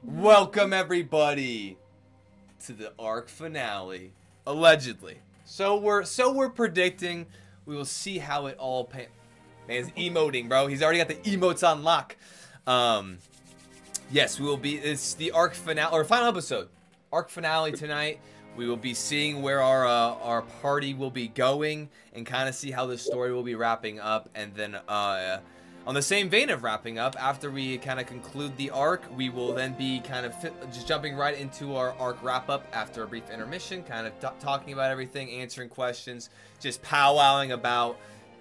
Welcome everybody to the arc finale, allegedly. So we're predicting. We will see how it all Man's emoting, bro. He's already got the emotes on lock. Yes, we will be. It's the arc finale or final episode, arc finale tonight. We will be seeing where our party will be going and kind of see how the story will be wrapping up, and then on the same vein of wrapping up, after we kind of conclude the arc, we will then be kind of just jumping right into our arc wrap-up after a brief intermission, kind of talking about everything, answering questions, just powwowing about,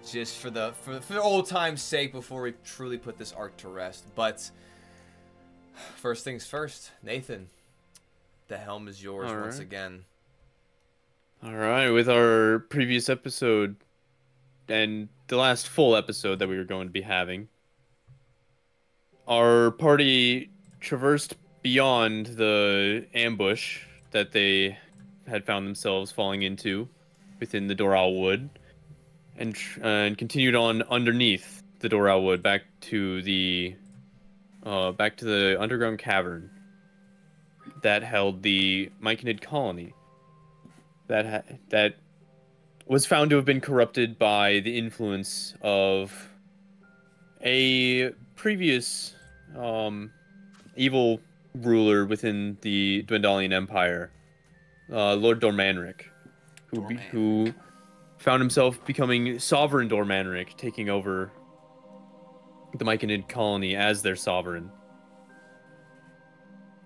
just for the old time's sake before we truly put this arc to rest. But first things first, Nathan, the helm is yours once again. All right, with our previous episode and the last full episode that we were going to be having, our party traversed beyond the ambush that they had found themselves falling into within the Doral Wood, and continued on underneath the Doral Wood back to the underground cavern that held the Myconid colony that was found to have been corrupted by the influence of a previous evil ruler within the Dwendalian Empire, Lord Dormanric, who found himself becoming sovereign Dormanric, taking over the Myconid colony as their sovereign.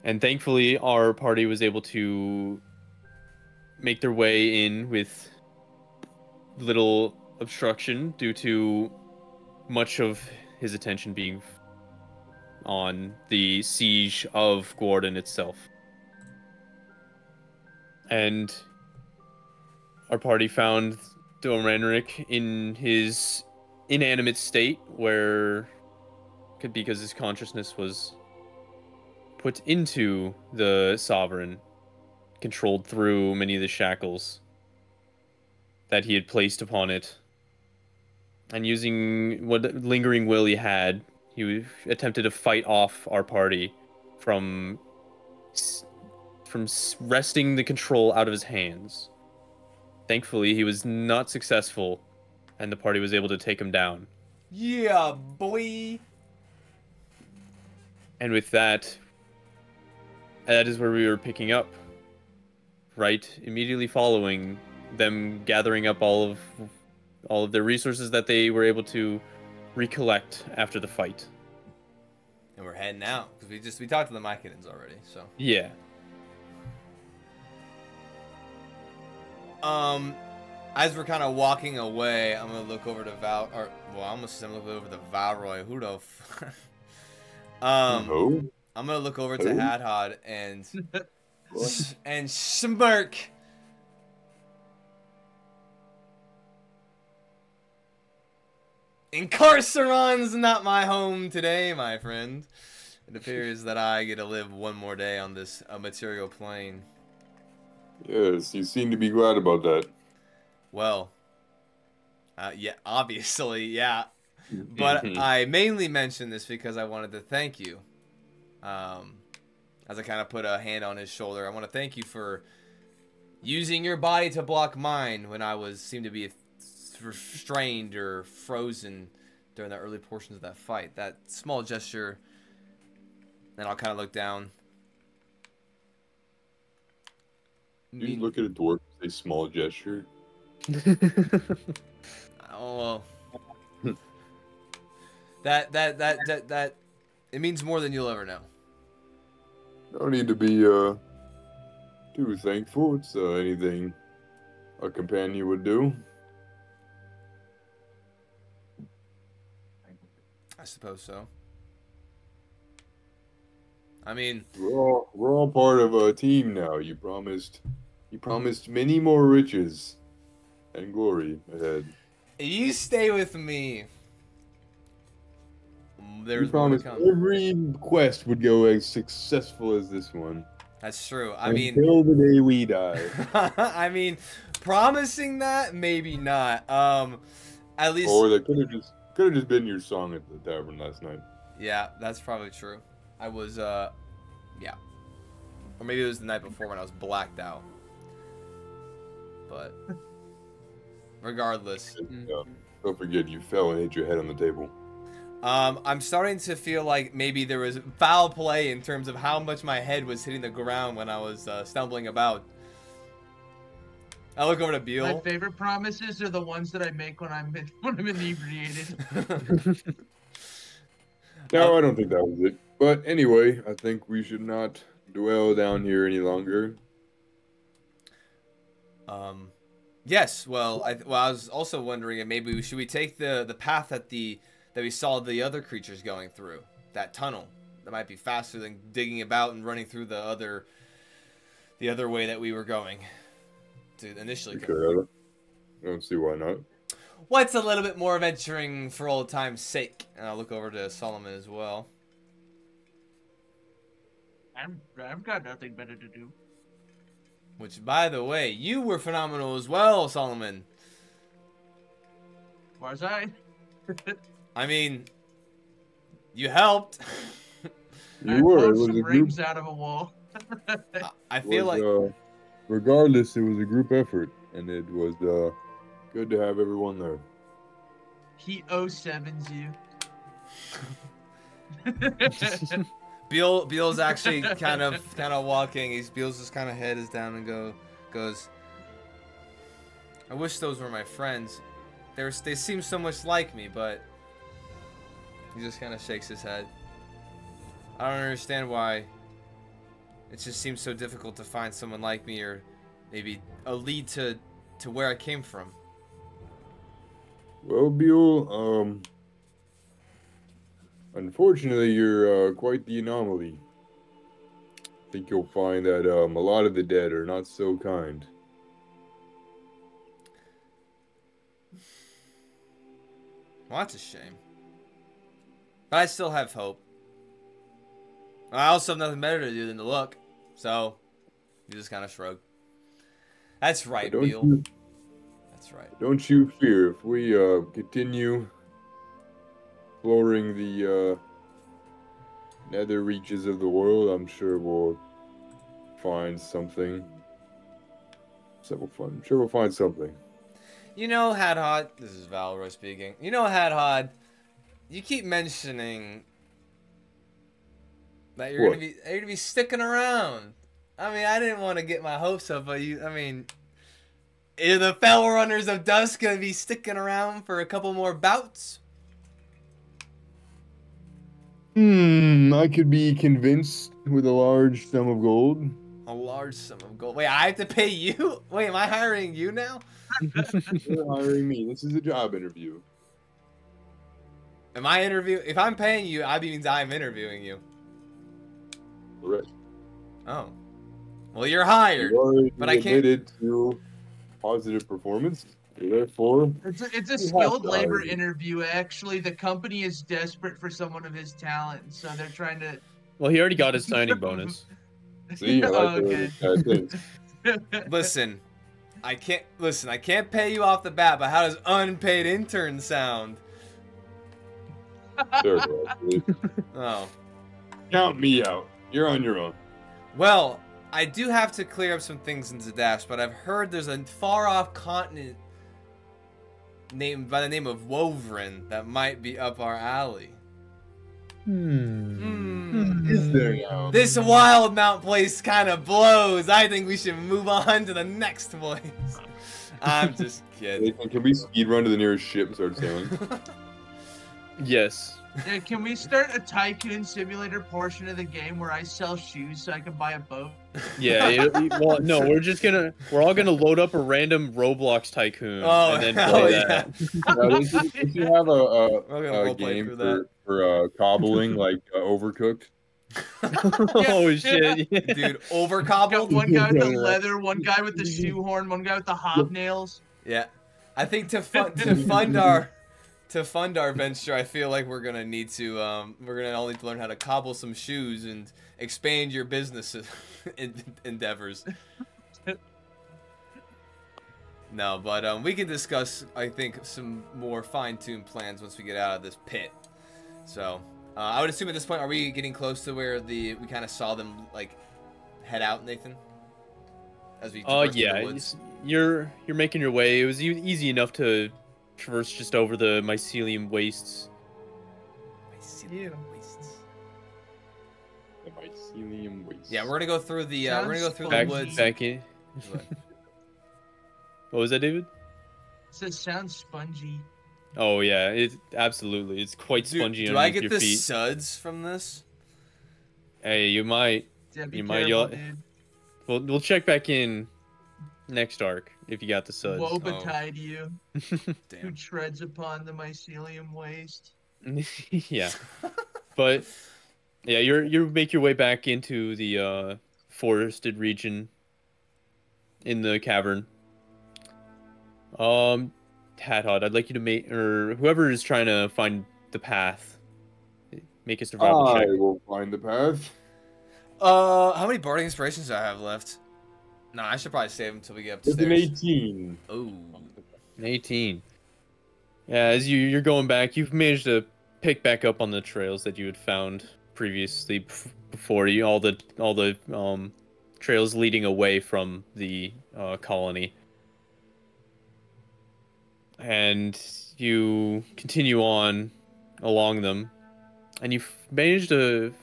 And thankfully, our party was able to make their way in with little obstruction due to much of his attention being on the siege of Gwarden itself. And our party found Dormanric in his inanimate state, because his consciousness was put into the sovereign, controlled through many of the shackles that he had placed upon it. And using what lingering will he had, he attempted to fight off our party from wresting the control out of his hands. Thankfully, he was not successful, and the party was able to take him down. Yeah, boy! And with that is where we were picking up. Right immediately following them gathering up all of their resources that they were able to recollect after the fight. And we're heading out because we talked to the Myconins already. So yeah. As we're kind of walking away, I'm gonna look over to I'm gonna look over to Valroy. Who the I'm gonna look over to Hadhod and smirk. Incarceron's not my home today, my friend. It appears that I get to live one more day on this material plane. Yes, you seem to be glad about that. Well, yeah, obviously, yeah. But I mainly mentioned this because I wanted to thank you. As I kind of put a hand on his shoulder, I want to thank you for using your body to block mine when I seemed to be restrained or frozen during the early portions of that fight. That small gesture, then I'll kind of look down. You look at a dwarf and say small gesture. Oh, well. that it means more than you'll ever know. No need to be too thankful. It's anything a companion would do. I suppose so. I mean, we're all part of a team now. You promised many more riches and glory ahead. You stay with me. There's promised every quest would go as successful as this one. That's true. Until the day we die. I mean, promising that, maybe not. At least. Or that could have just been your song at the tavern last night. Yeah, that's probably true. I was Yeah. Or maybe it was the night before when I was blacked out. But regardless. Don't forget you fell and hit your head on the table. I'm starting to feel like maybe there was foul play in terms of how much my head was hitting the ground when I was stumbling about. I look over to Beal. My favorite promises are the ones that I make when I'm inebriated. No, I don't think that was it. But anyway, I think we should not dwell down here any longer. Yes. Well, I was also wondering if maybe should we take the path that we saw the other creatures going through, that tunnel that might be faster than digging about and running through the other way that we were going to initially. Okay, I don't see why not. What's a little bit more adventuring for old time's sake? And I'll look over to Solomon as well. I've got nothing better to do. Which, by the way, you were phenomenal as well, Solomon. Was I? I mean, you helped. You were. It was some a rings group. out of a wall. I feel like Regardless, it was a group effort, and it was good to have everyone there. He 07s you. Beal's actually kind of walking. Beal's just kind of head is down and goes. I wish those were my friends. They seem so much like me, but he just kind of shakes his head. I don't understand why. It just seems so difficult to find someone like me, or maybe a lead to where I came from. Well, Beal, unfortunately, you're quite the anomaly. I think you'll find that a lot of the dead are not so kind. Well, that's a shame. But I still have hope. I also have nothing better to do than to look. So, you just kind of shrug. That's right, Beal. That's right. Don't you fear. If we continue exploring the nether reaches of the world, I'm sure we'll find something. I'm sure we'll find something. You know, Hadhod, this is Valro speaking. You know, Hadhod, you keep mentioning that you're gonna be sticking around. I mean, I didn't want to get my hopes up, but are the Fell Runners of Dusk gonna be sticking around for a couple more bouts? I could be convinced with a large sum of gold. A large sum of gold. Wait, I have to pay you? Wait, am I hiring you now? You're hiring me. This is a job interview. Am I if I'm paying you, that means I'm interviewing you. Correct. Oh. Well, you're hired. But I can't. Admitted to positive performance. Therefore, it's a skilled labor interview. Actually, the company is desperate for someone of his talent, so they're trying to. Well, he already got his signing bonus. See, I like okay. Listen, I can't pay you off the bat, but how does unpaid intern sound? Terrible, actually. Oh. Count me out. You're on your own. Well, I do have to clear up some things in Zadash, but I've heard there's a far-off continent named by the name of Wovrin that might be up our alley. Is there now? This wild mount place kind of blows. I think we should move on to the next place. I'm just kidding. Can we speed run to the nearest ship and start sailing? Yes. Yeah, can we start a tycoon simulator portion of the game where I sell shoes so I can buy a boat? Yeah. Well, no, we're all gonna load up a random Roblox tycoon and then play that. If you have a game for cobbling, like Overcooked. Oh shit, yeah. Dude, overcobbled. One guy with the leather, one guy with the shoehorn, one guy with the hobnails. Yeah, I think to fund our venture, I feel like we're gonna need to we're gonna all need to learn how to cobble some shoes and expand your business endeavors. No, but we can discuss, I think, some more fine-tuned plans once we get out of this pit. So, I would assume at this point, are we getting close to where we kind of saw them like head out, Nathan? As we traversed through the woods. You're making your way. It was easy enough to traverse just over the mycelium wastes. Mycelium wastes. The mycelium waste. Yeah, we're gonna go through the woods. Back in. What was that, David? It says sounds spongy. Oh yeah, absolutely. It's quite spongy do I underneath get your the feet. suds from this? Hey, you might. Yeah, be You careful, might. dude. We'll check back in next arc if you got the suds. Woe betide you, who Damn. treads upon the mycelium waste. Yeah, but yeah, you make your way back into the forested region in the cavern. Hat I'd like you to make, or whoever is trying to find the path, make a survival check. I will find the path. How many bardic inspirations do I have left? No, I should probably save them until we get It's upstairs. an 18. Oh. An 18. Yeah, as you're going back, you've managed to pick back up on the trails that you had found previously before you, all the trails leading away from the colony. And you continue on along them, and you've managed to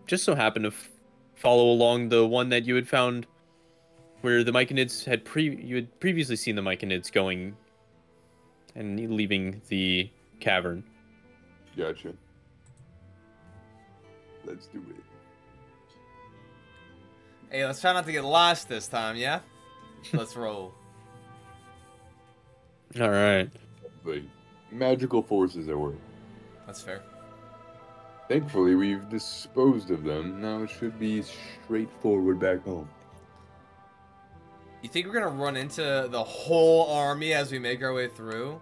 just so happen to follow along the one that you had found where the Myconids you had previously seen the Myconids going and leaving the cavern. Gotcha. Let's do it. Hey, let's try not to get lost this time, yeah? Let's roll. All right. Like, magical forces at work. That's fair. Thankfully, we've disposed of them. Now it should be straightforward back home. You think we're gonna run into the whole army as we make our way through?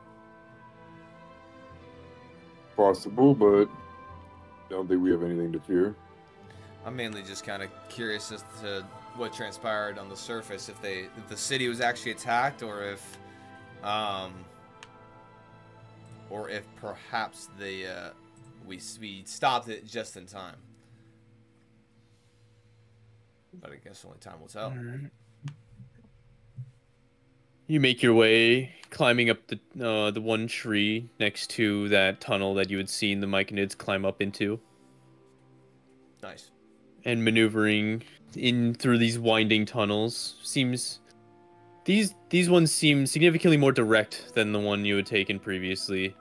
Possible, but don't think we have anything to fear. I'm mainly just kind of curious as to what transpired on the surface. If the city was actually attacked, or if perhaps we stopped it just in time. But I guess only time will tell. You make your way, climbing up the one tree next to that tunnel that you had seen the Myconids climb up into. Nice. And maneuvering in through these winding tunnels. These ones seem significantly more direct than the one you had taken previously.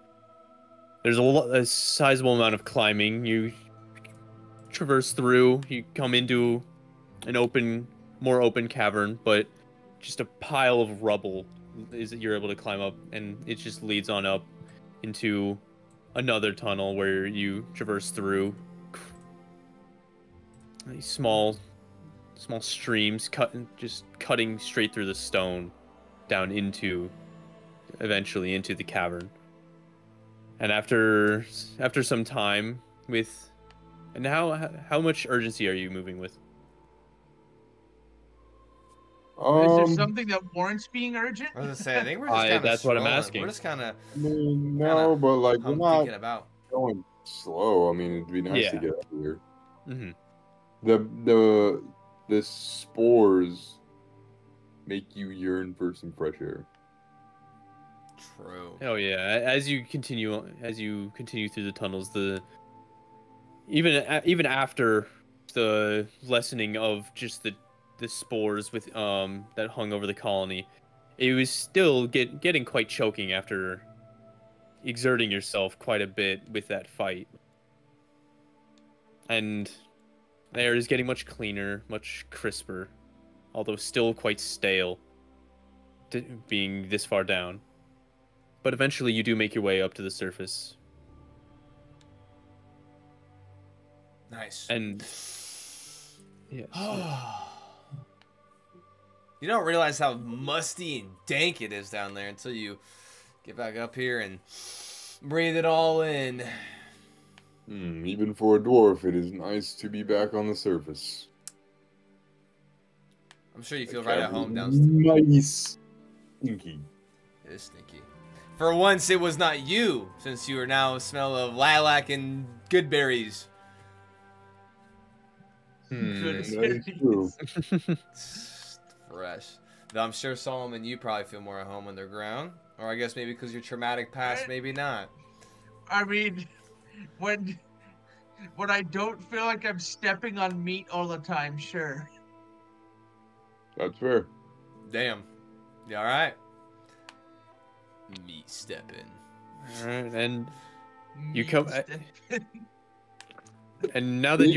There's a sizable amount of climbing. You traverse through. You come into an more open cavern, but just a pile of rubble is that you're able to climb up, and it just leads on up into another tunnel where you traverse through these small streams cutting straight through the stone down eventually into the cavern. And after some time how much urgency are you moving with? Is there something that warrants being urgent? I was gonna say, I think we're just kind of that's what I'm asking. We're just kind of No, but like we're not thinking about. going slow. I mean, it'd be nice to Yeah. get out of here. Mm-hmm. The spores make you yearn for some fresh air. True. Oh yeah, as you continue through the tunnels, even after the lessening of just the spores with that hung over the colony, it was still getting quite choking after exerting yourself quite a bit with that fight. And the air is getting much cleaner, much crisper, although still quite stale, being this far down. But eventually you do make your way up to the surface. Nice. And yeah. You don't realize how musty and dank it is down there until you get back up here and breathe it all in. Even for a dwarf, it is nice to be back on the surface. I'm sure you feel right at home downstairs. Nice. Stinky. It is stinky. For once, it was not you, since you are now smell of lilac and good berries. Good That is true. Fresh. Though I'm sure Solomon, you probably feel more at home underground. Or I guess maybe because your traumatic past, maybe not. I mean, when I don't feel like I'm stepping on meat all the time, sure. That's fair. Damn. You alright? Meat stepping. All right, and you Meat come, stepping. and now that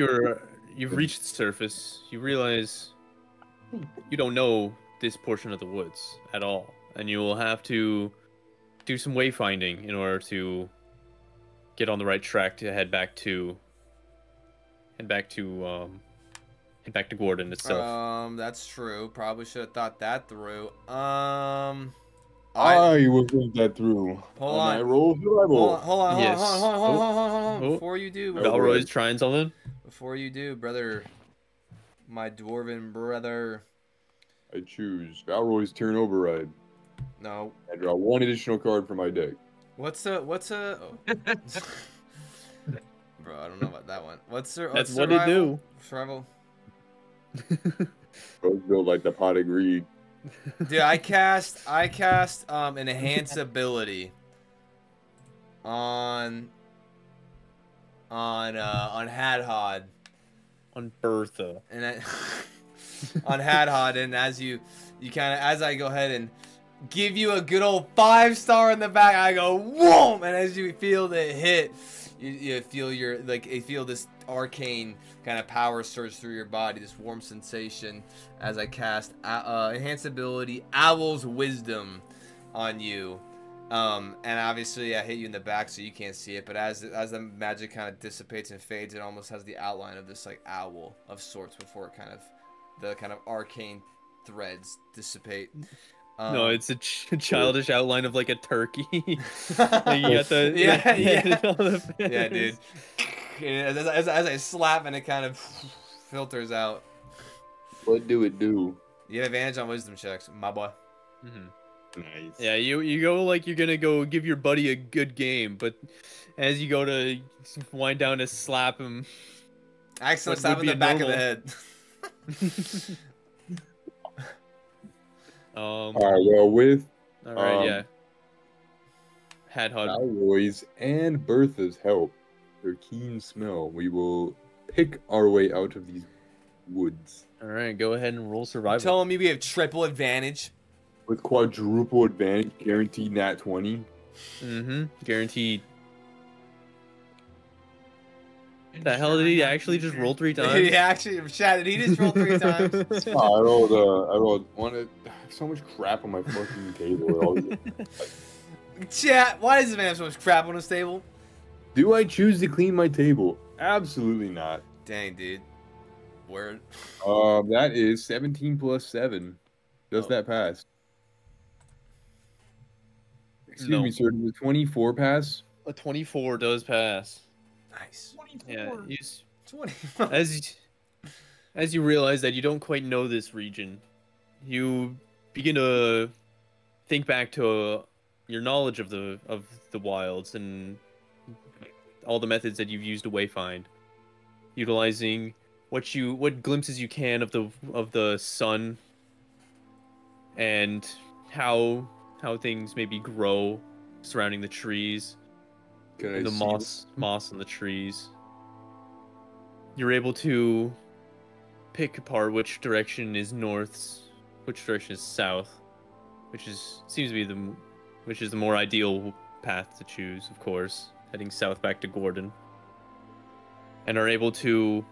you've reached the surface, you realize you don't know this portion of the woods at all, and you will have to do some wayfinding in order to get on the right track to head back to Gwarden itself. That's true. Probably should have thought that through. I will think that through. Hold on. on. I roll survival. Hold on. Yes. Hold on. Oh. Before you do, Valroy's trying something. before you do, brother, my dwarven brother. I choose Valroy's turn override. No. I draw one additional card from my deck. What's a? Oh. Bro, I don't know about that one. What's That's what they do. Survival. Both build like the pot of greed. Dude, I cast an enhance ability on Hadhod. On Bertha. And on Hadhod, and as I go ahead and give you a good old 5-star in the back, I go whoom, and as you feel the hit, you feel you feel this arcane kind of power surge through your body, this warm sensation as I cast enhance ability Owl's Wisdom on you. And obviously I hit you in the back so you can't see it, but as the magic kind of dissipates and fades, it almost has the outline of this like owl of sorts before the kind of arcane threads dissipate. No, it's a childish outline of like a turkey. Like you got the yeah, dude. As I slap and it kind of filters out. What do it do? You have advantage on wisdom checks, my boy. Mm-hmm. Nice. Yeah, you go like you're gonna go give your buddy a good game, but as you go to wind down to slap him, I accidentally slap in the back of the head. Alright, well, with all right, yeah. Hadhod. Alroy's and Bertha's help, their keen smell, we will pick our way out of these woods. All right, go ahead and roll survival. Telling me we have triple advantage. With quadruple advantage, guaranteed nat 20. Mm-hmm. Guaranteed. The hell did he actually just roll 3 times? He actually, Chad, did he just roll 3 times? I rolled so much crap on my fucking table. Chat, why does this man have so much crap on his table? Do I choose to clean my table? Absolutely not. Dang, dude. Word. That is 17 plus 7. Does that pass? Excuse me, sir. Does a 24 pass? A 24 does pass. Nice. 24. Yeah, 24. As you realize that you don't quite know this region, you begin to think back to your knowledge of the wilds and all the methods that you've used to wayfind, utilizing what glimpses you can of the sun and how things maybe grow surrounding the trees, and the moss on the trees. You're able to pick apart which direction is north, which direction is south, which seems to be the more ideal path to choose, of course, heading south back to Gwarden, and are able to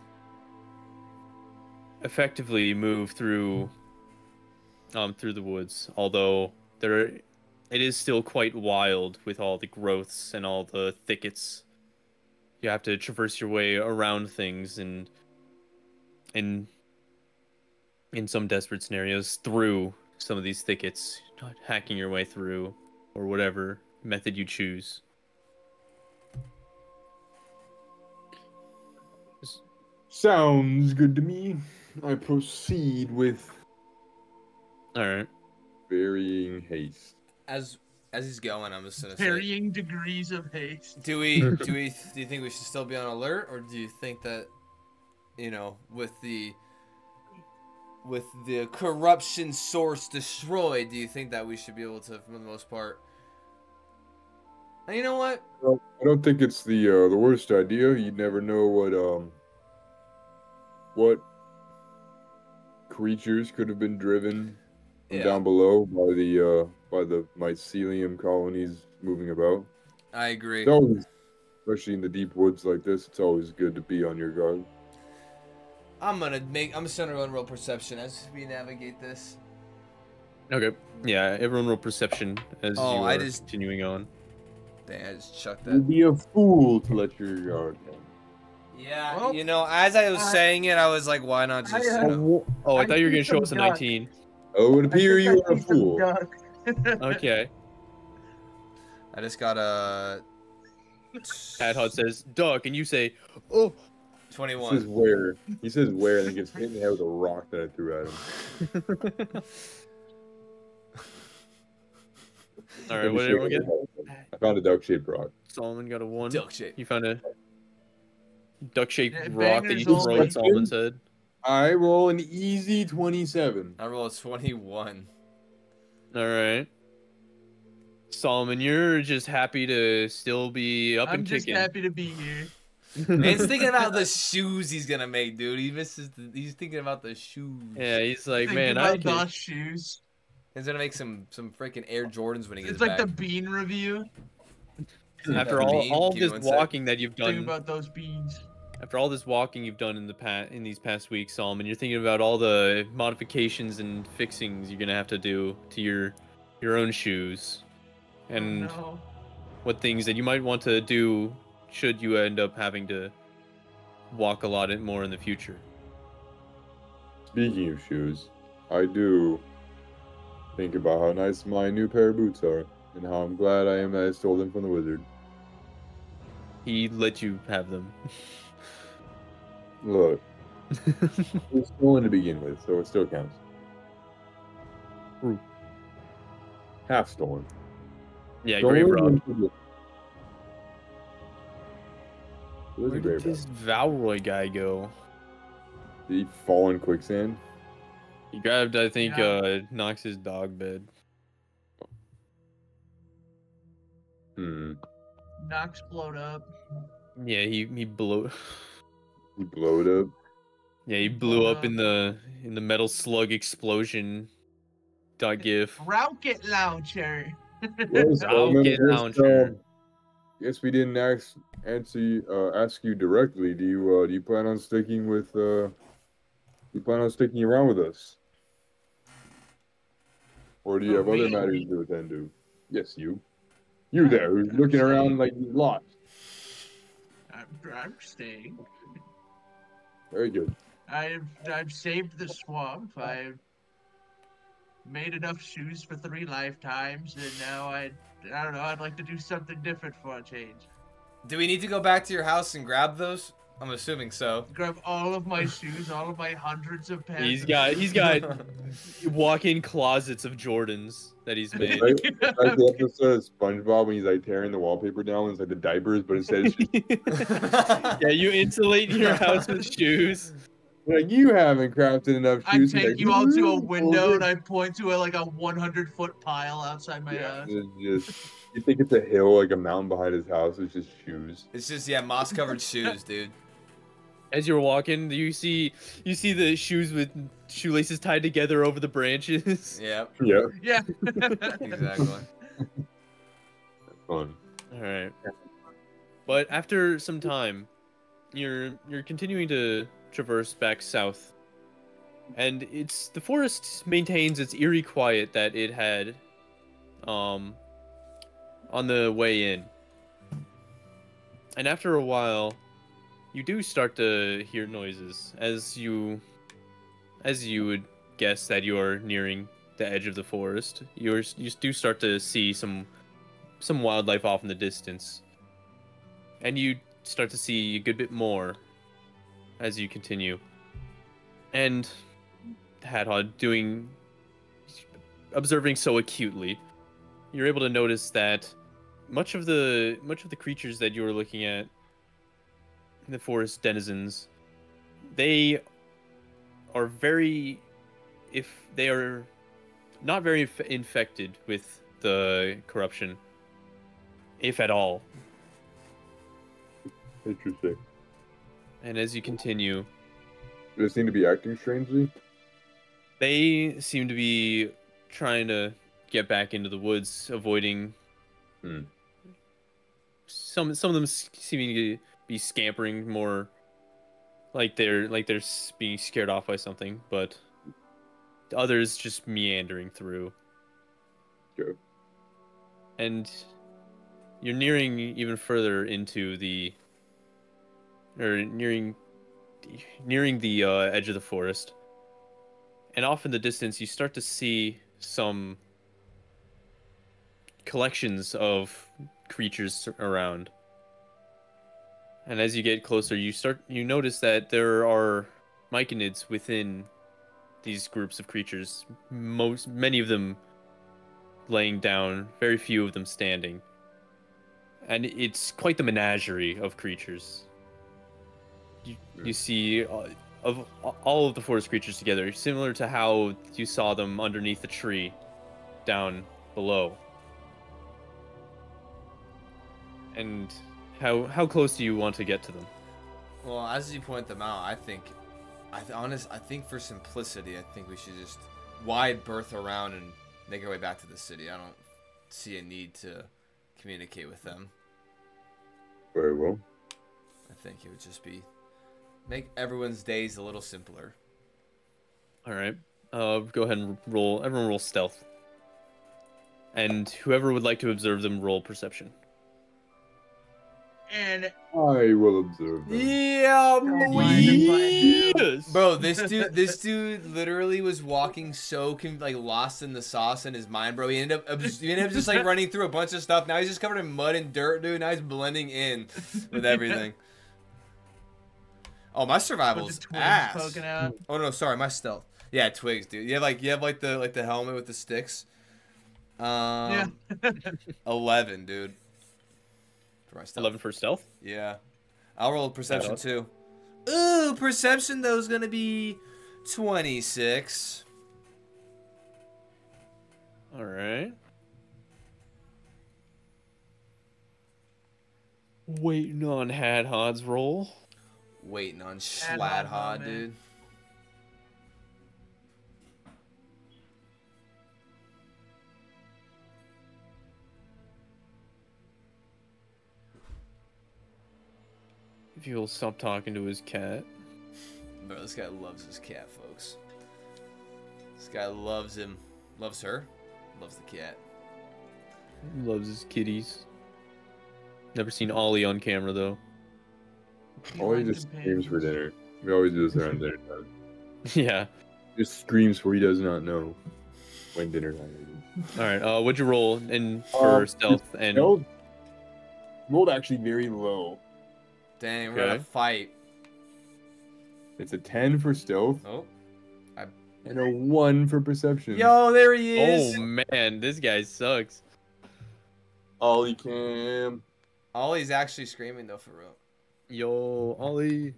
effectively move through the woods, although it is still quite wild with all the growths and all the thickets. You have to traverse your way around things and in some desperate scenarios through some of these thickets, hacking your way through, or whatever method you choose. Sounds good to me. I proceed with All right. varying haste. As As he's going, I'm just gonna say, Varying degrees of haste. do you think we should still be on alert, or do you think that, you know, with the corruption source destroyed, do you think that we should be able to, for the most part? And you know what? Well, I don't think it's the worst idea. You never know what creatures could have been driven from Yeah. down below by the mycelium colonies moving about. I agree. It's always, especially in the deep woods like this, it's always good to be on your guard. I'm just gonna run roll perception as we navigate this. Okay. Yeah, everyone roll perception as Oh, you I are just- continuing on. Dang, I just chucked You'd that. be a fool to let your guard down. Yeah, Well, you know, as I was saying it, I was like, why not just, you know. Oh, I I thought you were gonna see show us a some duck. 19. Oh, it would appear you are a I see some fool. duck. Okay. I just got a Hadhod says, duck, and you say, oh. He says 21. where. He says where, and then gets hit in the head with a rock that I threw at him. Alright, what did everyone get? I found a duck-shaped rock. Solomon got a 1. Duck shape. You found a duck-shaped Yeah, rock that bangers you only. throw at Solomon's head. I roll an easy 27. I rolled a 21. Alright. Solomon, you're just happy to still be up I'm and just kicking. happy to be here. Man's thinking about the shoes he's gonna make, dude. He's thinking about the shoes. Yeah, he's like, Thinking man, I about can... those shoes. He's gonna make some freaking Air Jordans when he gets It's like back. the bean review. After Bean, all can you this insight? walking that you've Thinking done, about those beans. after all this walking you've done in these past weeks, Solomon, you're thinking about all the modifications and fixings you're gonna have to do to your own shoes, and Oh, no. what things that you might want to do should you end up having to walk a lot more in the future. Speaking of shoes, I do think about how nice my new pair of boots are, and how I'm glad I am that I stole them from the wizard. He let you have them. Look, it was stolen to begin with, so it still counts. True. Half stolen. Yeah, Stolen grave rob. into the- It was a Where grave did rob. this Valroy guy go? Did he fall in quicksand? He grabbed, I think, Yeah. Knox's dog bed. Knox blowed up. Yeah, he blew. He blowed up. Yeah, he blew up up. in the metal slug explosion. .gif. Rocket launcher. Well, Rocket launcher. Guess we didn't ask you directly. Do you plan on sticking with you plan on sticking around with us, or do you Who, have other me? matters to attend to? Yes, you. You there, who's looking around like he's lost. I'm staying. Very good. I've saved the swamp. I've made enough shoes for 3 lifetimes, and now I don't know. I'd like to do something different for a change. Do we need to go back to your house and grab those? I'm assuming so. Grab all of my shoes, all of my hundreds of pairs. He's of got shoes. walk-in closets of Jordans that he's made. Right? It's like the episode of SpongeBob when he's like tearing the wallpaper down. It's like the diapers, but instead it's just Yeah, you insulate your house with shoes. like you haven't crafted enough I shoes. take Like, you out to a "Ooh, window over." and I point to like a 100-foot pile outside my Yeah, house. it's just you think it's a hill, like a mountain behind his house. It's just shoes. It's just, yeah, moss-covered shoes, dude. As you're walking, you see the shoes with shoelaces tied together over the branches. Yep, Yeah, Yeah. exactly. fun. All right. But after some time, you're continuing to traverse back south, and the forest maintains its eerie quiet that it had, on the way in. And after a while, you do start to hear noises as you would guess that you are nearing the edge of the forest. You do start to see some wildlife off in the distance, and you start to see a good bit more as you continue. And Hadhod observing so acutely, you're able to notice that much of the creatures that you were looking at, the forest denizens, they are very, if they are not very infected with the corruption, if at all. Interesting. And as you continue, Do they seem to be acting strangely? they seem to be trying to get back into the woods, avoiding. Some of them seeming to be scampering more, like they're being scared off by something, but others just meandering through. Go. And you're nearing even further into the, or nearing the edge of the forest, and off in the distance you start to see some collections of creatures around. And as you get closer, you notice that there are myconids within these groups of creatures. Many of them laying down, very few of them standing. And it's quite the menagerie of creatures. You see of all of the forest creatures together, similar to how you saw them underneath the tree down below. And how close do you want to get to them? Well, as you point them out, I think for simplicity, I think we should just wide berth around and make our way back to the city. I don't see a need to communicate with them. Very well. I think it would just be make everyone's days a little simpler. All right. Go ahead and roll. Everyone roll stealth. And whoever would like to observe them, roll perception. And I will observe them. Yeah, Yes. bro. This dude literally was walking so lost in the sauce in his mind, bro. He ended up just like running through a bunch of stuff. Now he's just covered in mud and dirt, dude. Now he's blending in with everything. Oh, my survival's ass. poking out. Oh no, sorry, my stealth. Yeah, twigs, dude. You have the helmet with the sticks. Yeah. 11, dude. For my stealth. 11 for stealth? Yeah. I'll roll perception too. Ooh, perception though is gonna be 26. All right. Waiting on Hadhod's roll. Waiting on Hadhod Schladhod, moment. dude. If he'll stop talking to his cat. Bro, this guy loves his cat, folks. This guy loves him. Loves her. Loves the cat. Loves his kitties. Never seen Ollie on camera though. Ollie just screams for dinner. We always do this around dinner time. Yeah. Just screams for he does not know when dinner time is. All right. What'd you roll in for stealth and? Rolled actually very low. Dang, we're gonna fight. It's a 10 for stealth. Oh. And a 1 for perception. Yo, there he is. Oh man, this guy sucks. Ollie Cam. Ollie's actually screaming though, for real. Yo, Ollie.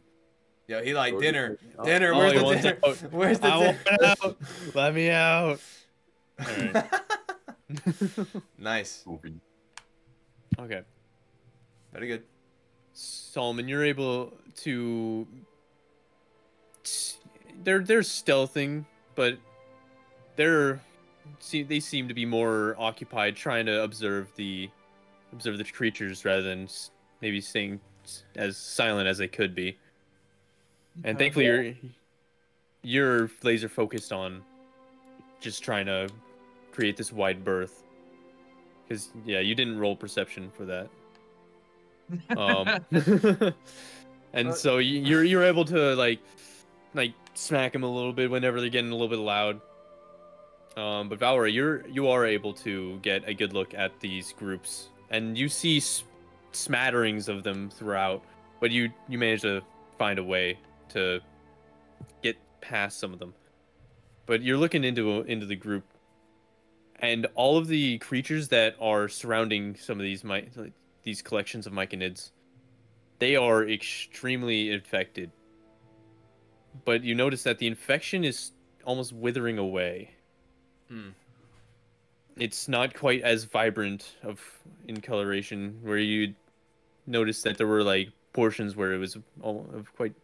Yo, he like dinner. Oh, Dinner, Ollie where's the wants dinner? out. Where's the I dinner? want out. Let me out. All right. Nice. Okay. Very good. Solomon, you're able to. They're stealthing, but they seem to be more occupied trying to observe the creatures rather than maybe staying as silent as they could be. And thankfully, you're laser focused on just trying to create this wide berth. Because you didn't roll perception for that. And so you're able to like smack them a little bit whenever they're getting a little bit loud. But Valora, you are able to get a good look at these groups, and you see smatterings of them throughout. But you manage to find a way to get past some of them. But you're looking into the group, And all of the creatures that are surrounding some of these collections of myconids, they are extremely infected. But you notice that the infection is almost withering away. Hmm. It's not quite as vibrant in coloration, where you notice that there were like portions where it was of quite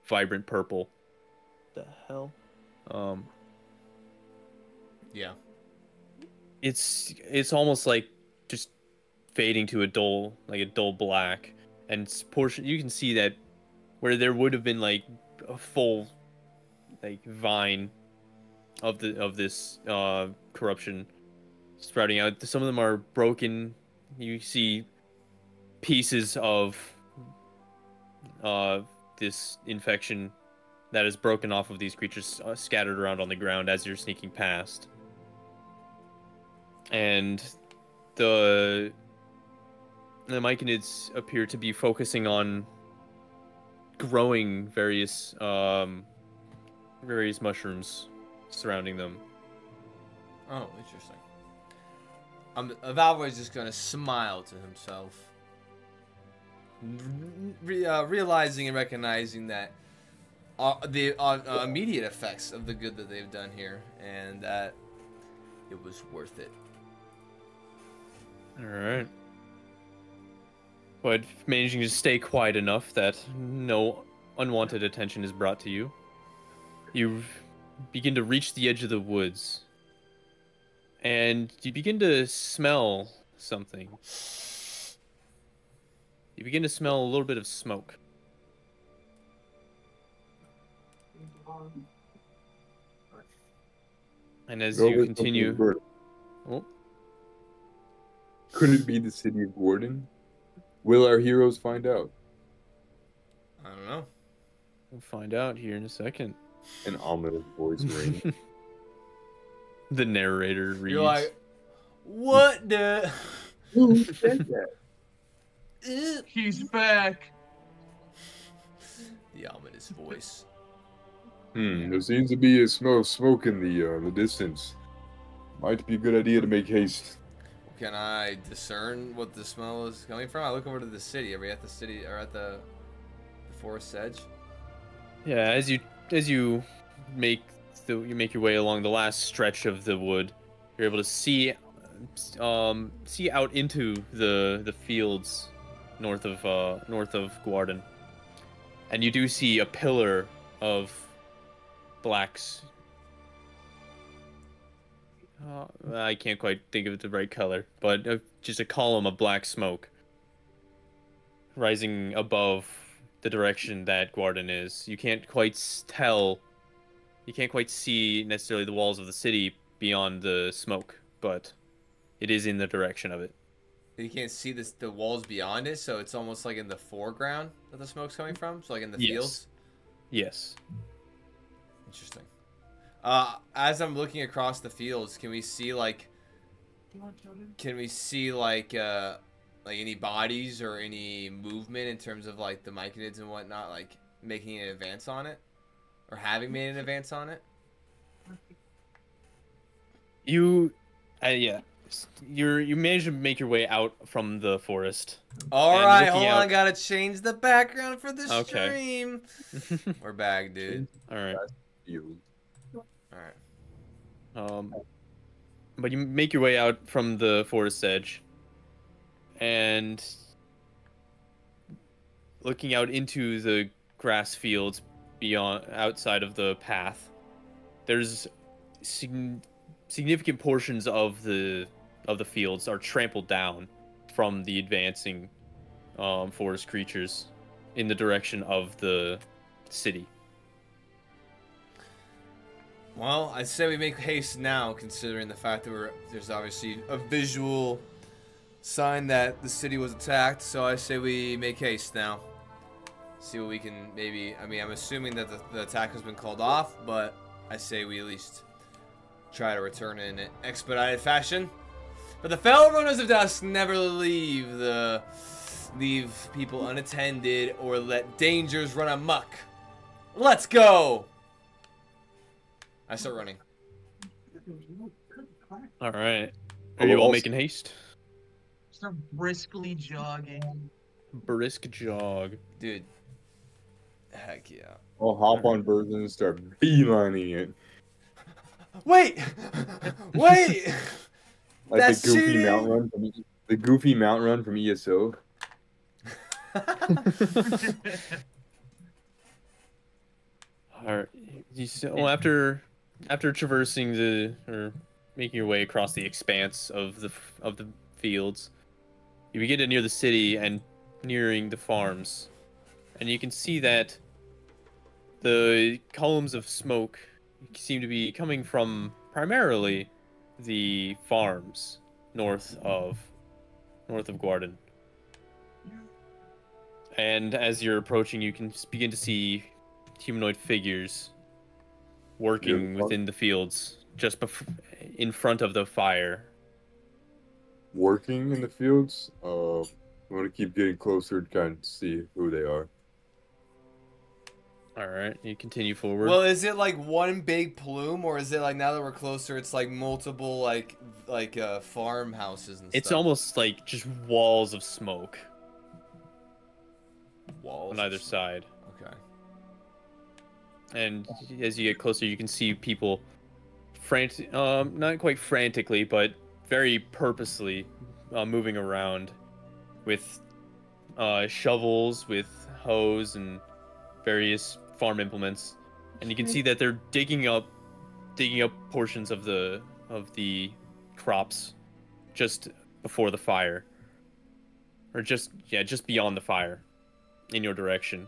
vibrant purple. The hell? Yeah. It's almost like just fading to a dull black, and portion you can see that where there would have been like a full like vine of this corruption sprouting out. Some of them are broken. You see pieces of this infection that is broken off of these creatures scattered around on the ground as you're sneaking past. And the myconids appear to be focusing on growing various mushrooms surrounding them. Oh, interesting. Valvo's just gonna smile to himself, realizing and recognizing that the immediate effects of the good that they've done here, and that it was worth it. All right. But managing to stay quiet enough that no unwanted attention is brought to you, you begin to reach the edge of the woods. And you begin to smell something. You begin to smell a little bit of smoke. And as Go you with continue... something good. Oh, Could it be the city of Gwarden? Will our heroes find out? I don't know. we'll find out here in a second. An ominous voice rang. The narrator reads. You're like, what the? Who said that? He's back. The ominous voice. There seems to be a smell of smoke in the distance. Might be a good idea to make haste. Can I discern what the smell is coming from? I look over to the city. Are we at the city or at the forest edge? Yeah, as you make your way along the last stretch of the wood, you're able to see out into the fields north of Gwarden, and you do see a pillar of blacks. I can't quite think of the right color, but just a column of black smoke rising above the direction that Gwarden is. You can't quite tell. You can't quite see necessarily the walls of the city beyond the smoke, but it is in the direction of it. You can't see the walls beyond it, so it's almost like in the foreground that the smoke's coming from. So like in the fields. Yes. Interesting. As I'm looking across the fields, can we see like any bodies or any movement in terms of like the myconids and whatnot, like making an advance on it or having made an advance on it? You managed to make your way out from the forest. All right, hold on. Gotta change the background for the stream. We're back, dude. All right. All right. But you make your way out from the forest edge, and looking out into the grass fields outside of the path, there's significant portions of the fields are trampled down from the advancing forest creatures in the direction of the city. Well, I'd say we make haste now, considering the fact that there's obviously a visual sign that the city was attacked. So I say we make haste now. See what we can maybe... I mean, I'm assuming that the attack has been called off, but I say we at least try to return in an expedited fashion. But the fellow runners of dusk never leave people unattended or let dangers run amok. Let's go! I start running. All right. Are you all making haste? Start briskly jogging. Brisk jog. Dude. Heck yeah. I'll hop on birds and start beelining it. Wait! Wait! Like That's the goofy cheating! mount run from the goofy mount run from ESO. All right. Well, after traversing or making your way across the expanse of the fields, you begin to near the city and nearing the farms, and you can see that the columns of smoke seem to be coming from primarily the farms north of Gwarden. And as you're approaching, you can begin to see humanoid figures working within the fields just in front of the fire. Working in the fields? I want to keep getting closer to kind of see who they are. All right, you continue forward. Well, is it like one big plume, or is it like now that we're closer, it's like multiple like farmhouses and stuff? It's almost like just walls of smoke. Walls on either side. Okay. And as you get closer, you can see people not quite frantically, but very purposely moving around with shovels, with hoes, and various farm implements. And you can see that they're digging up portions of the crops just before the fire, or just beyond the fire, in your direction.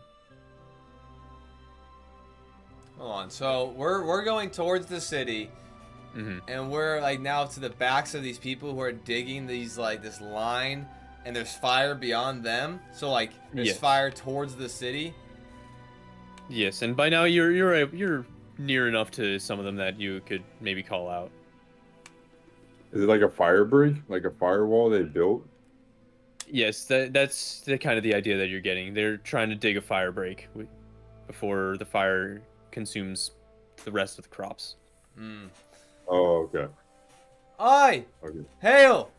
Hold on. So we're going towards the city, and we're like now to the backs of these people who are digging these like this line, and there's fire beyond them. So like there's fire towards the city. Yes, and by now you're near enough to some of them that you could maybe call out. Is it like a fire break, like a firewall they built? Yes, that's the kind of the idea that you're getting. They're trying to dig a fire break before the fire consumes the rest of the crops. Oh, okay. Aye. Okay. Hail.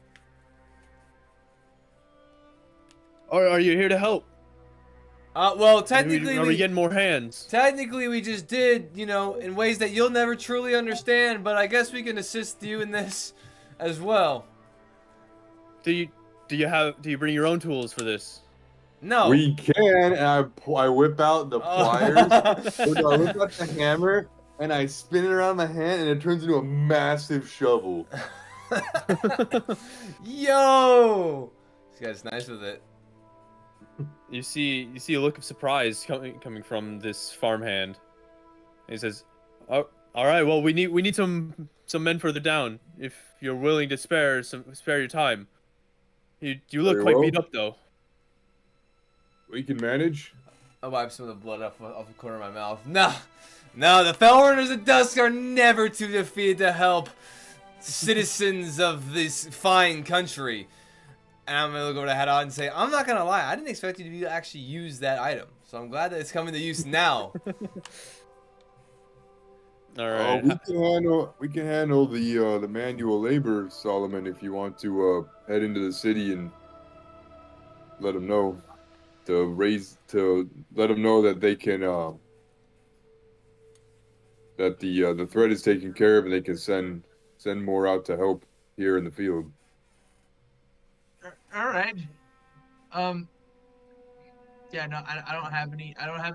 Are you here to help? Well, technically, are we getting more hands? Technically, we just did, in ways that you'll never truly understand. But I guess we can assist you in this as well. Oh. Do you bring your own tools for this? No. We can, and I whip out the pliers, I whip out the hammer, and I spin it around my hand, and it turns into a massive shovel. Yo! This guy's nice with it. You see a look of surprise coming from this farmhand. He says, "Oh, all right. Well, we need some men further down. If you're willing to spare your time. You look quite beat up though." We can manage. I wipe some of the blood off the corner of my mouth. No, the Fellrunners of Dusk are never too defeated to help citizens of this fine country. And I'm gonna look over to Hadad and say, I'm not gonna lie, I didn't expect you to actually use that item. So I'm glad that it's coming to use now. All right. We can handle the manual labor, Solomon, if you want to head into the city and let them know let them know that they can that the threat is taken care of, and they can send more out to help here in the field. All right. Yeah, no, I don't have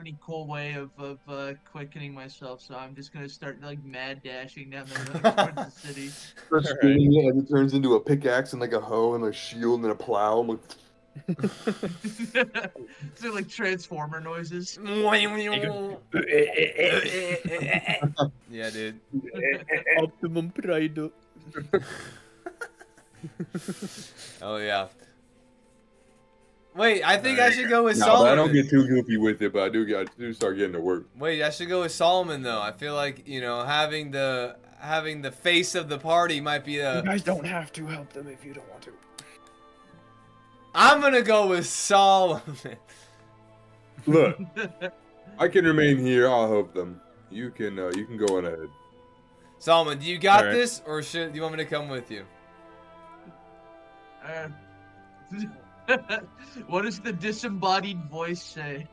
any cool way of quickening myself, so I'm just gonna start like mad dashing down the road towards the city. First spinning it, and it turns into a pickaxe and like a hoe and a shield and a plow. I'm like... So like Transformer noises. Yeah, dude. Optimum Pride. Oh yeah. Wait, I think I should go with Solomon. I don't get too goofy with it, but I do start getting to work. Wait, I should go with Solomon though. I feel like having the face of the party might be the. You guys don't have to help them if you don't want to. I'm gonna go with Solomon. Look, I can remain here. I'll help them. You can go on ahead. Solomon, do you got All right. this, or do you want me to come with you? What does the disembodied voice say?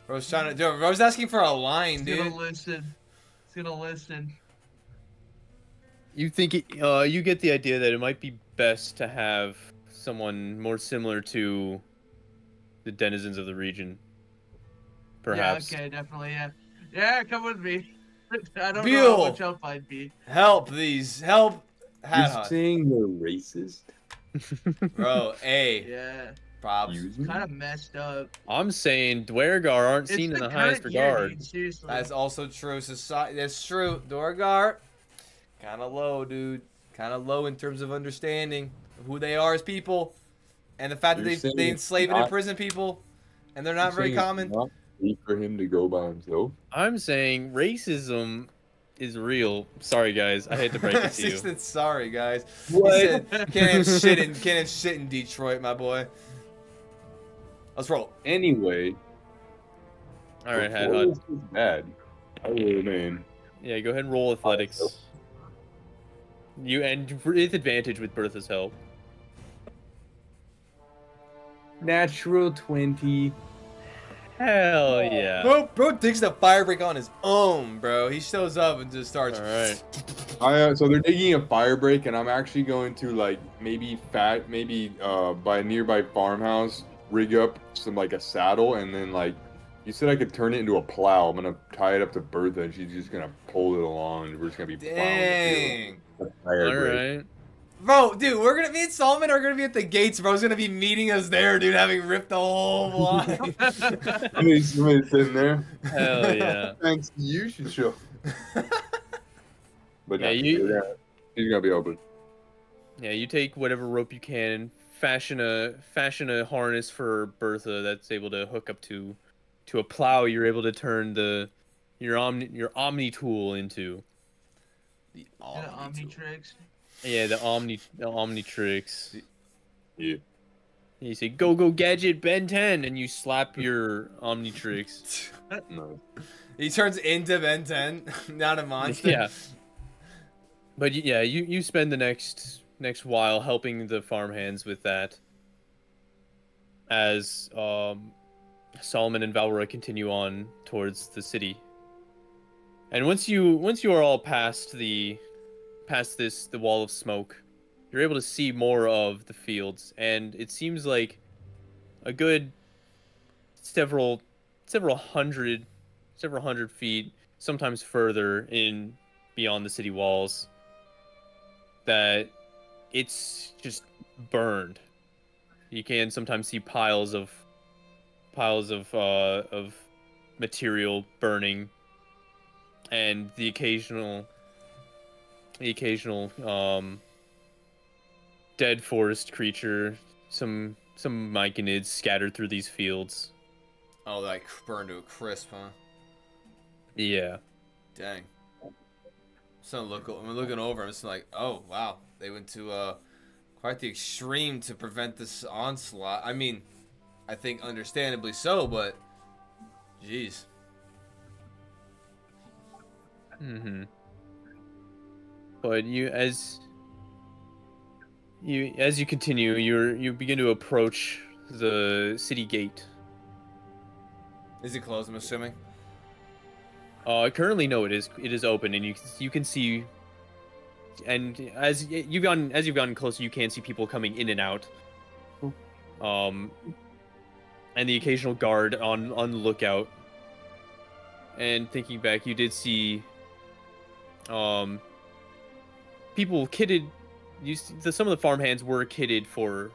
Bro's trying to do. Bro's asking for a line, It's dude. gonna listen. It's gonna listen. You think you get the idea that it might be best to have someone more similar to the denizens of the region, perhaps. Yeah, okay, definitely, yeah. Yeah, come with me. I don't know Beal. how much help I'd be. Help You're Hat saying they're racist? Bro, hey, Yeah, props. Excuse me? kind of messed up. I'm saying Dwergar aren't It's seen in the current highest year, regard. dude, seriously. That's also true. Society, that's true. Dorgar, kind of low, dude. Kind of low in terms of understanding of who they are as people, and the fact You're that saying they it's enslave and not- imprison people, and they're not You're very saying it's common. Not safe for him to go by himself. I'm saying racism is real. Sorry, guys. I hate to break it to you. Assistant, sorry guys. What? He said, can't have shit in Detroit, my boy. Let's roll. Anyway. All right, Hat before Hut. this is bad. I will remain. Yeah, go ahead and roll athletics. You and with advantage with Bertha's help. Natural 20. Hell yeah. Bro digs the fire break on his own, bro. He shows up and just starts. All right. So they're digging a fire break, and I'm actually going to like maybe by a nearby farmhouse rig up some like a saddle, and then like you said I could turn it into a plow. I'm gonna tie it up to Bertha, and she's just gonna pull it along, and we're just gonna be plowing Dang. the fire All break. right. Bro, dude, me and Solomon are gonna be at the gates. Bro's gonna be meeting us there, dude, having ripped the whole line. Somebody's sitting there. Hell yeah. Thanks, you should show. But Yeah, yeah, he's gonna be open. Yeah, you take whatever rope you can, fashion a harness for Bertha that's able to hook up to a plow. You're able to turn your omni tool into. The Omnitrix. Yeah, the Omnitrix. Yeah. You say, go gadget Ben 10, and you slap your Omnitrix. No. He turns into Ben 10, not a monster. Yeah. But yeah, you spend the next while helping the farmhands with that. As Solomon and Valora continue on towards the city. And once you are all past the wall of smoke, you're able to see more of the fields, and it seems like a good several hundred feet, sometimes further in beyond the city walls, that it's just burned. You can sometimes see piles of material burning, and the occasional dead forest creature, some myconids scattered through these fields. Oh, like burned to a crisp, huh? Yeah. Dang. So I'm looking over. I'm just like, oh wow, they went to quite the extreme to prevent this onslaught. I mean, I think understandably so, but jeez. Mm-hmm. But as you continue, you begin to approach the city gate. Is it closed? I'm assuming. Currently, no, it is open, and you can see. And as you've gotten closer, you can see people coming in and out. And the occasional guard on the lookout. And thinking back, you did see people kitted. Some of the farmhands were kitted for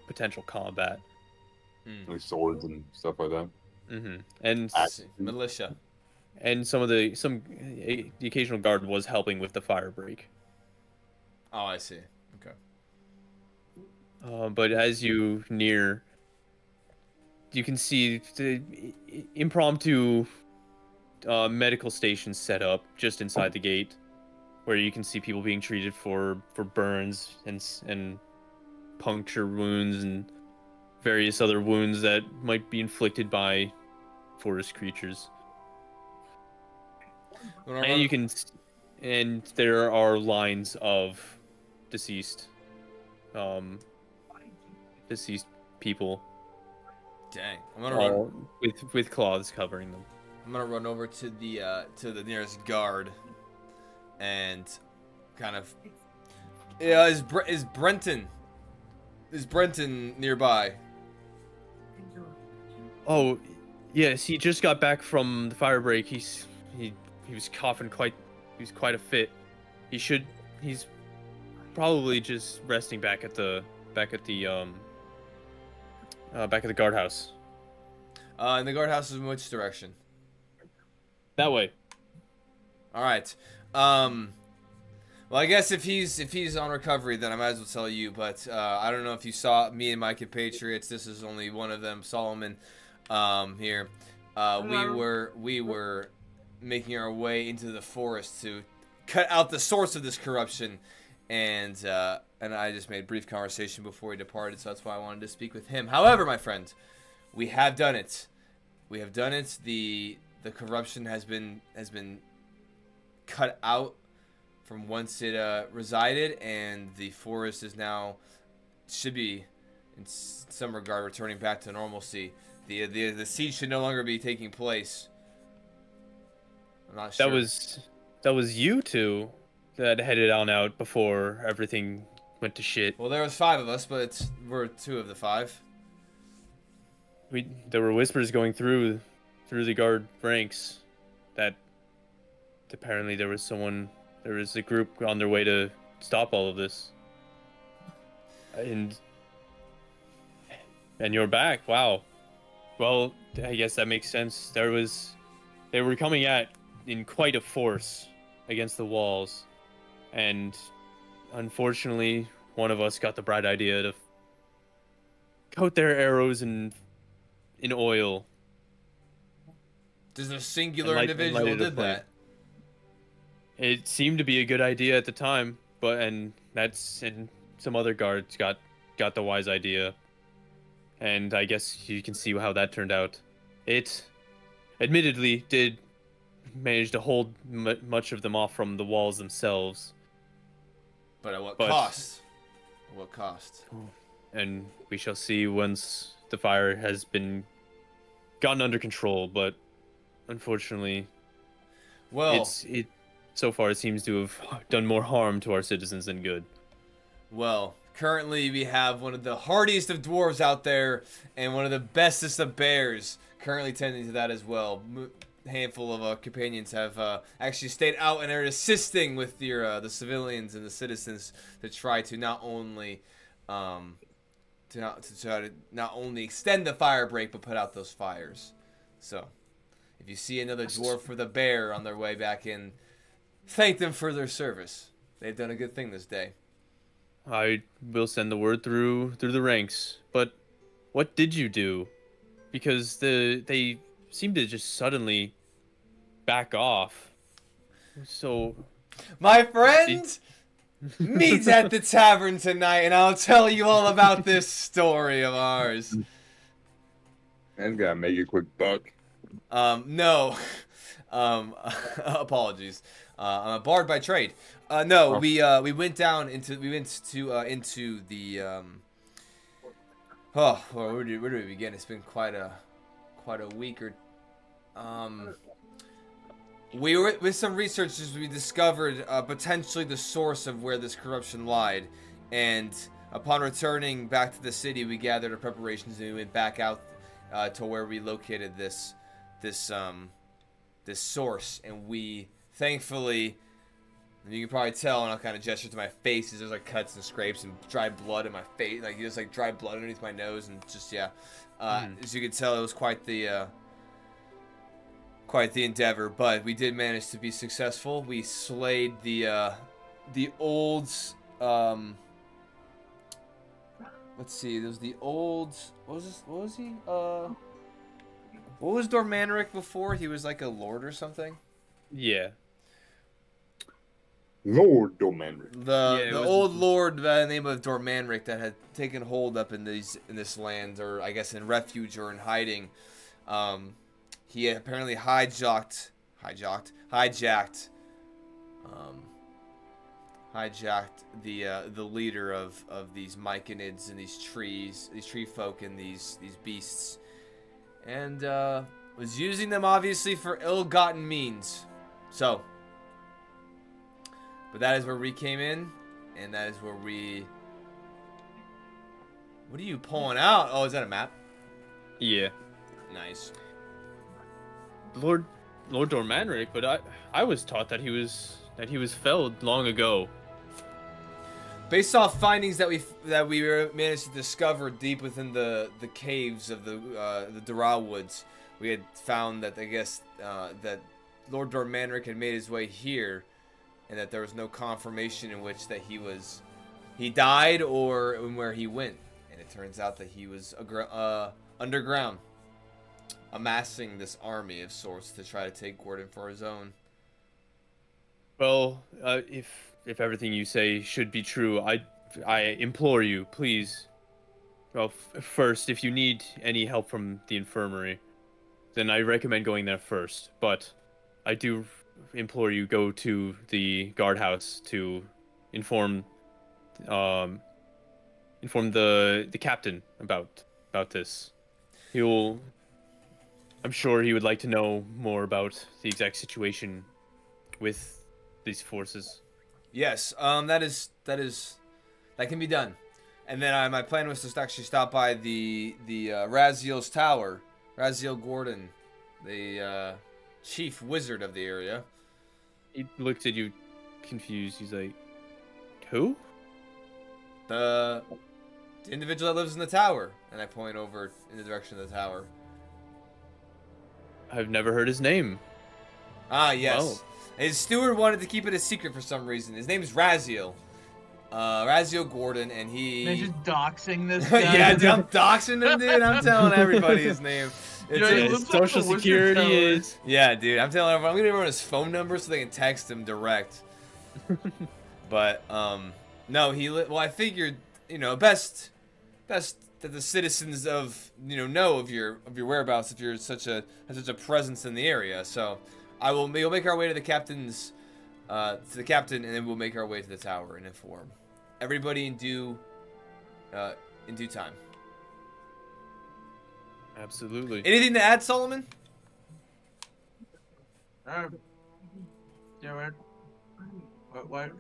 potential combat. Like swords and stuff like that. Mm-hmm. And Militia. and the occasional guard was helping with the fire break. Oh, I see. Okay. But as you near, you can see the impromptu medical stations set up just inside the gate, where you can see people being treated for burns and puncture wounds and various other wounds that might be inflicted by forest creatures. And you can, and there are lines of deceased, deceased people. Dang, I'm gonna run all with cloths covering them. I'm gonna run over to the nearest guard, and kind of, yeah, is Brenton nearby? Oh, yes, he just got back from the fire break. He was coughing quite a fit. He's probably just resting back at the guardhouse. And the guardhouse is in which direction? That way. All right. Well, I guess if he's on recovery, then I might as well tell you. But I don't know if you saw me and my compatriots. This is only one of them, Solomon. Here, we were making our way into the forest to cut out the source of this corruption, and I just made brief conversation before he departed, so that's why I wanted to speak with him. However, my friend, we have done it. We have done it. The corruption has been cut out from whence it resided, and the forest is now should be in some regard returning back to normalcy. The siege should no longer be taking place. I'm not sure. That was you two that headed on out before everything went to shit. Well, there was 5 of us, but we're 2 of the 5. There were whispers going through the guard ranks that apparently there was a group on their way to stop all of this. And you're back. Wow. Well, I guess that makes sense. They were coming in quite a force against the walls, and unfortunately, one of us got the bright idea to coat their arrows in oil. Does a singular individual did that? It seemed to be a good idea at the time, and some other guards got the wise idea. And I guess you can see how that turned out. It admittedly did manage to hold much of them off from the walls themselves. But at what cost? At what cost? And we shall see once the fire has been gotten under control. But unfortunately, well, so far it seems to have done more harm to our citizens than good. Well, currently we have one of the hardiest of dwarves out there, and one of the bestest of bears currently tending to that as well. A handful of companions have actually stayed out and are assisting with the civilians and the citizens to try to not only not only extend the fire break but put out those fires. So, if you see another dwarf with a bear on their way back in, thank them for their service. They've done a good thing this day. I will send the word through the ranks. But what did you do? Because they seem to just suddenly back off. So, my friend, meet at the tavern tonight, and I'll tell you all about this story of ours. Man's gotta make a quick buck. No. Apologies. I'm a bard by trade. No, we went into the where do we begin? It's been quite a week or we were with some researchers. We discovered potentially the source of where this corruption lied, and upon returning back to the city, we gathered our preparations and we went back out to where we located this source, and we thankfully, and you can probably tell, and I'll kind of gesture to my face, there's like cuts and scrapes and dry blood in my face, like just like dry blood underneath my nose, and just as you can tell, it was quite the endeavor, but we did manage to be successful. We slayed the old let's see, there was the old, what was he? What was Dormanric before? He was like a lord or something? Yeah. Lord Dormanric. The old lord by the name of Dormanric that had taken hold up in this land, or I guess in refuge or in hiding. He had apparently hijacked hijacked the leader of these myconids and these tree folk and these beasts, and was using them obviously for ill-gotten means. So, but that is where we came in, and that is where we. What are you pulling out? Oh, is that a map? Yeah. Nice. Lord Dormanric, but I was taught that he was felled long ago. Based off findings that we managed to discover deep within the caves of the Dara Woods, we had found that I guess that Lord Dormanric had made his way here, and that there was no confirmation in which that he died or in where he went. And it turns out that he was underground, amassing this army of sorts to try to take Gwarden for his own. Well, if everything you say should be true, I implore you, please. Well, first, if you need any help from the infirmary, then I recommend going there first. But I do implore you go to the guardhouse to inform the captain about this. I'm sure he would like to know more about the exact situation with these forces. Yes, that can be done. And then my plan was to actually stop by the Raziel's tower, Raziel Gwarden, the chief wizard of the area. He looked at you confused. He's like, who? The individual that lives in the tower. And I point over in the direction of the tower. I've never heard his name. Ah, yes. Oh. His steward wanted to keep it a secret for some reason. His name is Raziel. Raziel Gwarden, and he... They're just doxing this guy. Yeah, dude, I'm doxing him, dude. I'm telling everybody his name. His social security is... Yeah, dude, I'm telling everyone. I'm going to give everyone his phone number so they can text him direct. But, no, well, I figured, best that the citizens of, know of your whereabouts if you're such a presence in the area. So... we'll make our way to the captain, and then we'll make our way to the tower and inform everybody in due time. Absolutely. Anything to add, Solomon? Yeah, why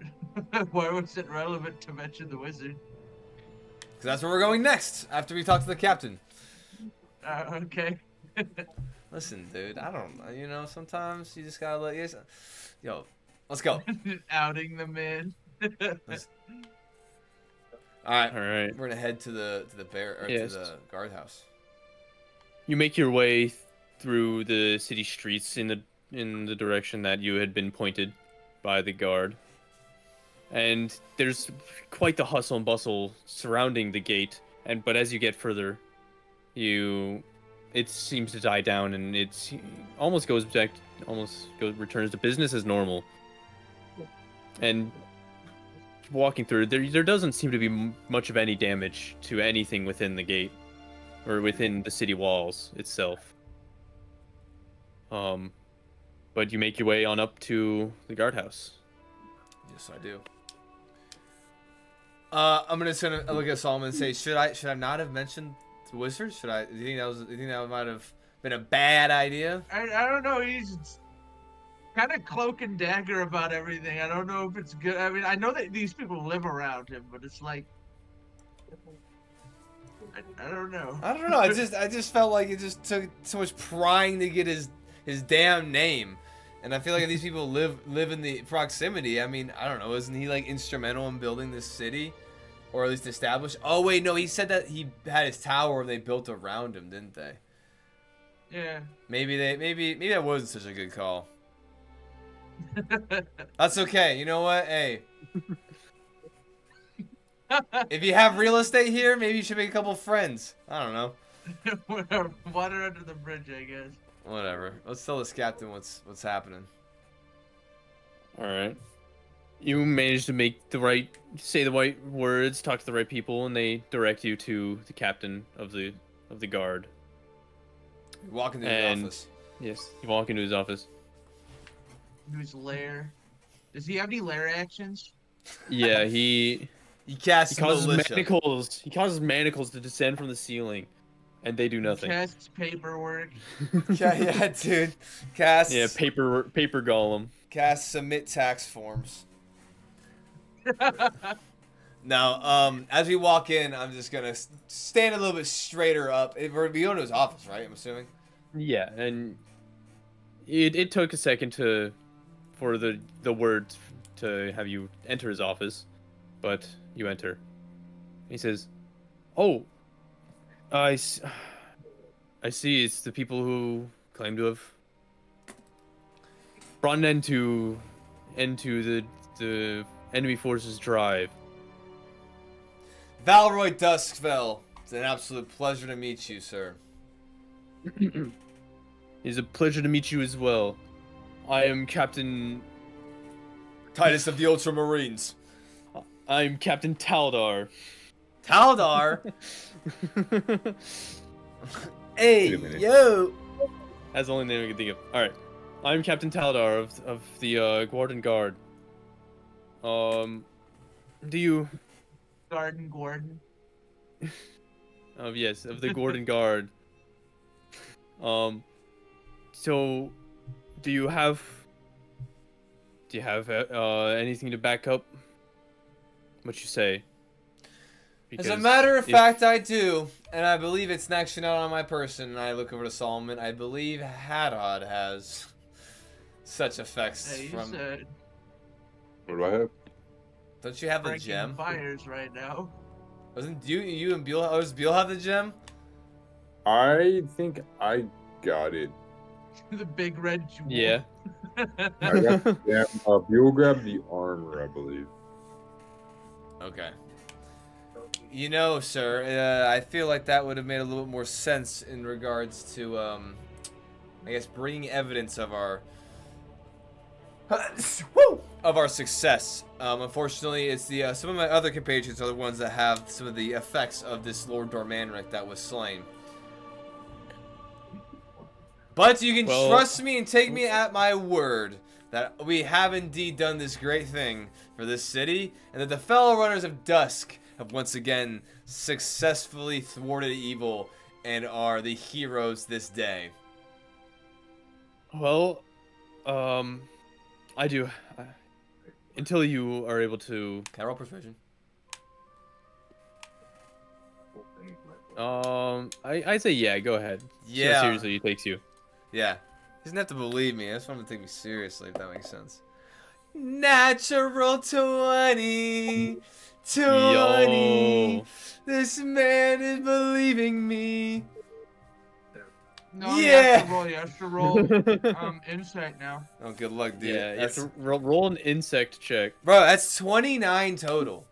was it relevant to mention the wizard? Because that's where we're going next after we talk to the captain. Okay. Listen, dude, I don't, sometimes you just gotta let yo, let's go. Outing the man. All right. We're gonna head to the to the guardhouse. You make your way through the city streets in the direction that you had been pointed by the guard, and there's quite the hustle and bustle surrounding the gate. But as you get further, it seems to die down, and it almost returns to business as normal. And walking through, there doesn't seem to be much of any damage to anything within the gate or within the city walls itself. But you make your way on up to the guardhouse. Yes, I do. I'm gonna look at Solomon and say, should I not have mentioned the wizard? Do you think that might have been a bad idea? I don't know. He's kind of cloak and dagger about everything. I don't know if it's good. I mean, I know that these people live around him, but it's like, I don't know. I don't know. I just felt like it just took so much prying to get his damn name, and I feel like these people live in the proximity. I mean, I don't know. Isn't he like instrumental in building this city? Or at least established. Oh wait, no, he said that he had his tower they built around him, didn't they? Yeah. Maybe that wasn't such a good call. That's okay. You know what? Hey. If you have real estate here, maybe you should make a couple friends. I don't know. Water under the bridge, I guess. Whatever. Let's tell this captain what's happening. All right. You manage to say the right words, talk to the right people, and they direct you to the captain of the guard. You walk into his office. Yes, you walk into his office. into his lair. Does he have any lair actions? Yeah, he casts causes militia. manacles. He causes manacles to descend from the ceiling, and they do nothing. Casts paperwork. Yeah, dude. Casts. Yeah, paper golem. Casts submit tax forms. Now, as we walk in, I'm just gonna stand a little bit straighter up. We're going to his office, right? I'm assuming. Yeah, and it took a second for the word to have you enter his office, but you enter. He says, "Oh, I see. It's the people who claim to have brought an end to the enemy forces' drive." Valroy Duskfell. It's an absolute pleasure to meet you, sir. It's a pleasure to meet you as well. I am Captain Titus of the Ultramarines. I'm Captain Taldar. Taldar? Hey, yo! That's the only name I can think of. Alright. I'm Captain Taldar of the Gwarden Guard. Do you... Gwarden. Yes, of the Gwarden Guard. So, do you have anything to back up what you say? As a matter of fact, I do, and I believe it's actually not on my person. And I look over to Solomon. I believe Hadad has such effects from. What do I have? Don't you have the gem? Fires right now. Wasn't you and Beal? Does Beal have the gem? I think I got it. The big red jewel. Yeah. I got the gem. Beal grabbed the armor, I believe. Okay. You know, sir, I feel like that would have made a little bit more sense in regards to, I guess, bringing evidence of our success. Unfortunately, it's the some of my other compatriots are the ones that have some of the effects of this Lord Dormanric that was slain. But you can trust me and take me at my word that we have indeed done this great thing for this city, and that the fellow runners of Dusk have once again successfully thwarted evil and are the heroes this day. Well, I do. Until you are able to... Can I roll persuasion? I'd say yeah, go ahead. See how seriously it takes you. Yeah. He doesn't have to believe me. I just want him to take me seriously, if that makes sense. Natural 20. 20. Yo. This man is believing me. No, Yeah. you have to roll insight now. Oh, good luck, dude. Yeah, you have to roll an insect check. Bro, that's 29 total.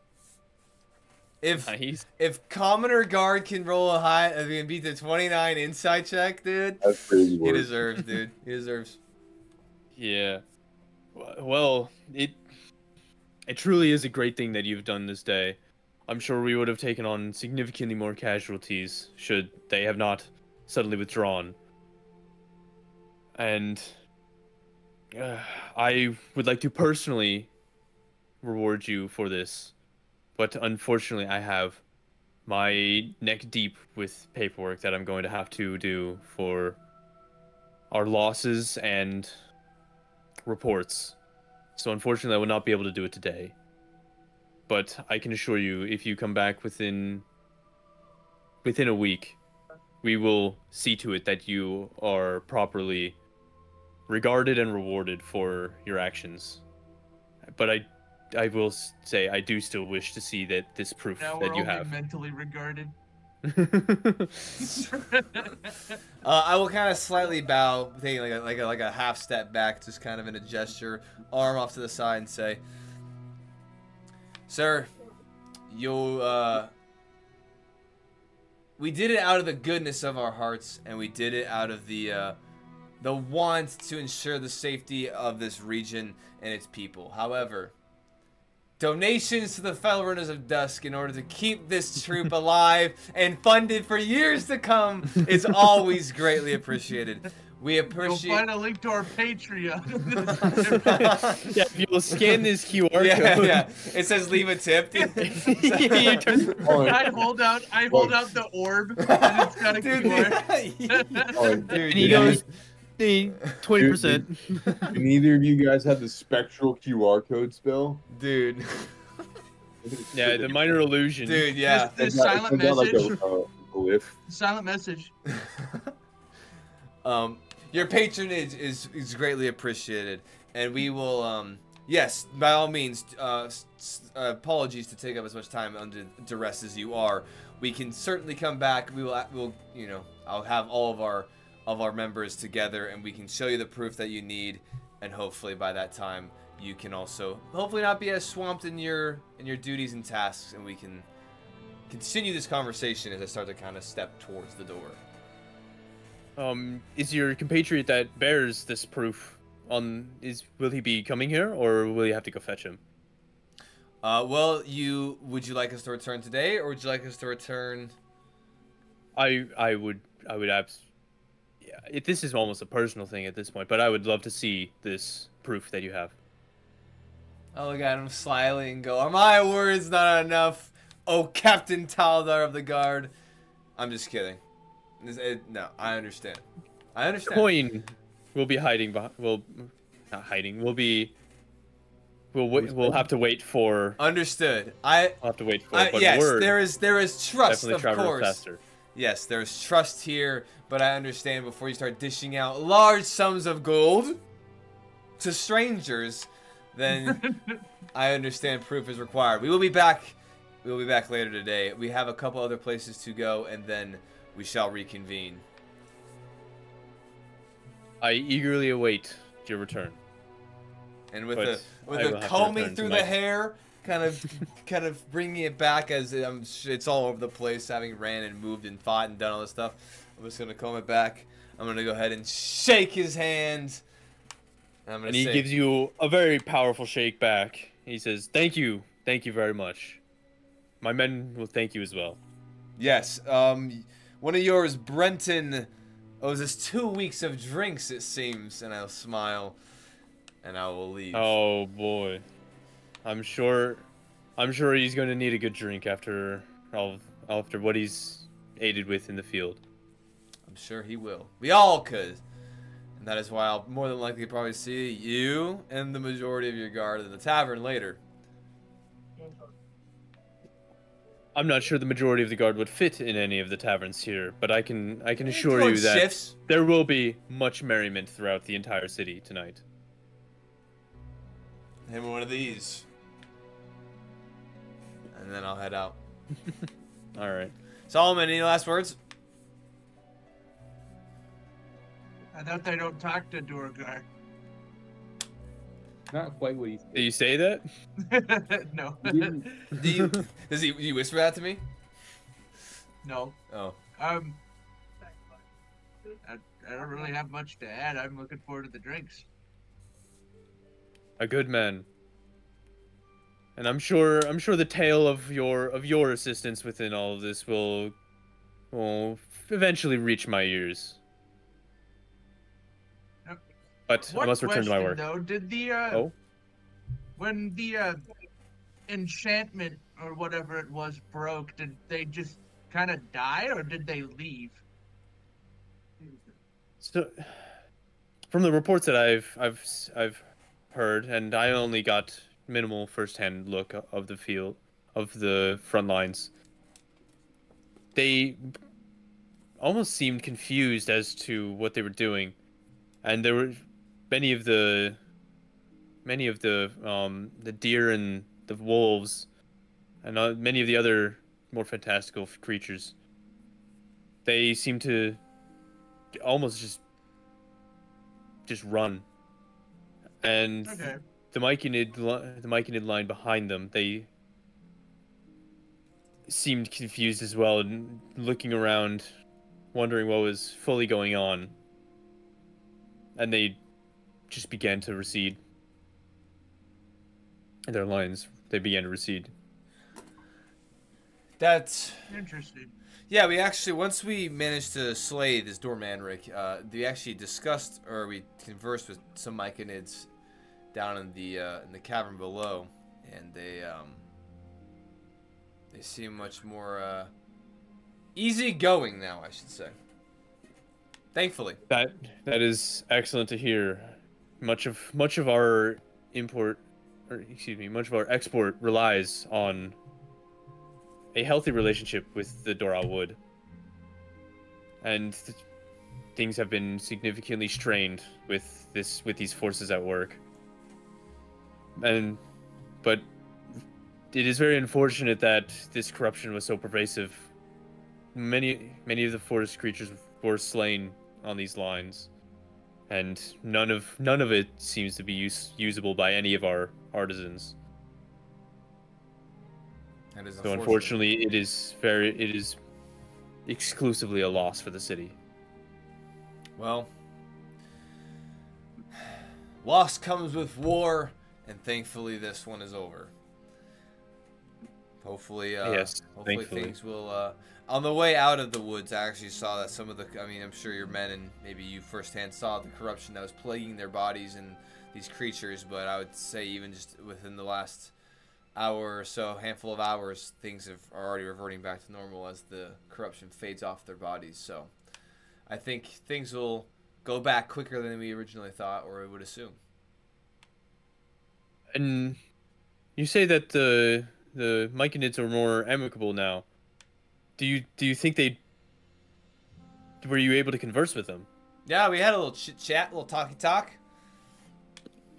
Nice. If Commoner Guard can roll a high, if he can beat the 29 insight check, dude, That's crazy. he deserves, dude. He deserves. Yeah. Well, it truly is a great thing that you've done this day. I'm sure we would have taken on significantly more casualties should they have not suddenly withdrawn. And I would like to personally reward you for this. But unfortunately, I have my neck deep with paperwork that I'm going to have to do for our losses and reports. So unfortunately, I will not be able to do it today. But I can assure you, if you come back within a week, we will see to it that you are properly regarded and rewarded for your actions. But I will say I do still wish to see that this proof now that you we're only have. mentally regarded. I will kind of slightly bow, taking like a half step back, just kind of in a gesture, arm off to the side, and say, "Sir, we did it out of the goodness of our hearts, and we did it out of the want to ensure the safety of this region and its people. However, donations to the Fellow Runners of Dusk in order to keep this troop alive and funded for years to come is always greatly appreciated. We You'll appreciate. find a link to our Patreon. Yeah, if you'll scan this QR code. Yeah. It says leave a tip. Dude. You turn- Oh, I hold out the orb, and it's got a Dude, QR. oh, dude, And he yeah. goes, 20%. do neither of you guys have the spectral QR code spell? Dude. Yeah, the minor illusion. Dude, yeah. This Sends out- silent sends out like message. a glyph. Silent message. Your patronage is greatly appreciated, and we will yes, by all means, apologies to take up as much time under duress as you are. We can certainly come back. We'll I'll have all of our members together, and we can show you the proof that you need, and hopefully by that time you can also hopefully not be as swamped in your duties and tasks, and we can continue this conversation as I start to kind of step towards the door. Is your compatriot that bears this proof will he be coming here, or will you have to go fetch him? Well, would you like us to return today, or would you like us to return? I would yeah, this is almost a personal thing at this point, but I would love to see this proof that you have. I'll look at him slyly and go, "Are my words not enough, oh Captain Taldar of the Guard?" I'm just kidding. No, I understand. I understand. Coin will be hiding behind. Well, not hiding. We'll have to wait for. Understood. I'll have to wait for. But yes, word, there is trust, definitely of travel course. faster. Yes, there's trust here, but I understand before you start dishing out large sums of gold to strangers, then I understand proof is required. We will be back. We will be back later today. We have a couple other places to go, and then we shall reconvene. I eagerly await your return. And with But the I will have to combing return through tonight. the hair, kind of bringing it back as it's all over the place, having ran and moved and fought and done all this stuff. I'm just gonna comb it back. I'm gonna go ahead and shake his hand. And he gives you a very powerful shake back. He says, thank you very much. My men will thank you as well. Yes. One of yours, Brenton, owes us 2 weeks of drinks, it seems. And I'll smile, and I will leave. Oh boy, I'm sure he's going to need a good drink after what he's aided with in the field. I'm sure he will. We all could. And that is why I'll more than likely probably see you and the majority of your guard in the tavern later. I'm not sure the majority of the guard would fit in any of the taverns here, but I can assure you that Shifts. there will be much merriment throughout the entire city tonight. Him one of these. And then I'll head out. All right. Solomon, any last words? I thought they don't talk to Durgar. Not quite what he Do you say that? No. Does he whisper that to me? No. Oh. I don't really have much to add. I'm looking forward to the drinks. A good man. And I'm sure the tale of your assistance within all of this will eventually reach my ears. But I must return to my work. Though, did the when the enchantment or whatever it was broke, did they just kind of die or did they leave? So, from the reports that I've heard, and I only got minimal first-hand look of the field, of the front lines, they almost seemed confused as to what they were doing, and there were many of the deer and the wolves, and many of the other more fantastical creatures. They seem to almost just run, and Okay. the Myconid line behind them, they seemed confused as well, and looking around, wondering what was fully going on, and they just began to recede. And their lines, they began to recede. That's Interesting. Yeah, we actually, once we managed to slay this doorman, Rick, we actually discussed, or we conversed with some Myconids down in the cavern below, and they seem much more easygoing now, I should say. Thankfully. That is excellent to hear. Much of our much of our export relies on a healthy relationship with the Doral Wood, and things have been significantly strained with these forces at work. But it is very unfortunate that this corruption was so pervasive. Many of the forest creatures were slain on these lines, and none of it seems to be usable by any of our artisans. That is So unfortunately, it is exclusively a loss for the city. Well, loss comes with war, and thankfully this one is over. Hopefully, yes, hopefully thankfully. things will. On the way out of the woods, I actually saw that some of the. I mean, I'm sure your men and maybe you firsthand saw the corruption that was plaguing their bodies and these creatures. But I would say even just within the last hour or so, handful of hours, things are already reverting back to normal as the corruption fades off their bodies. So I think things will go back quicker than we originally thought or would assume. And you say that the Myconids are more amicable now. Do you think were you able to converse with them? Yeah, we had a little chit-chat, a little talky-talk.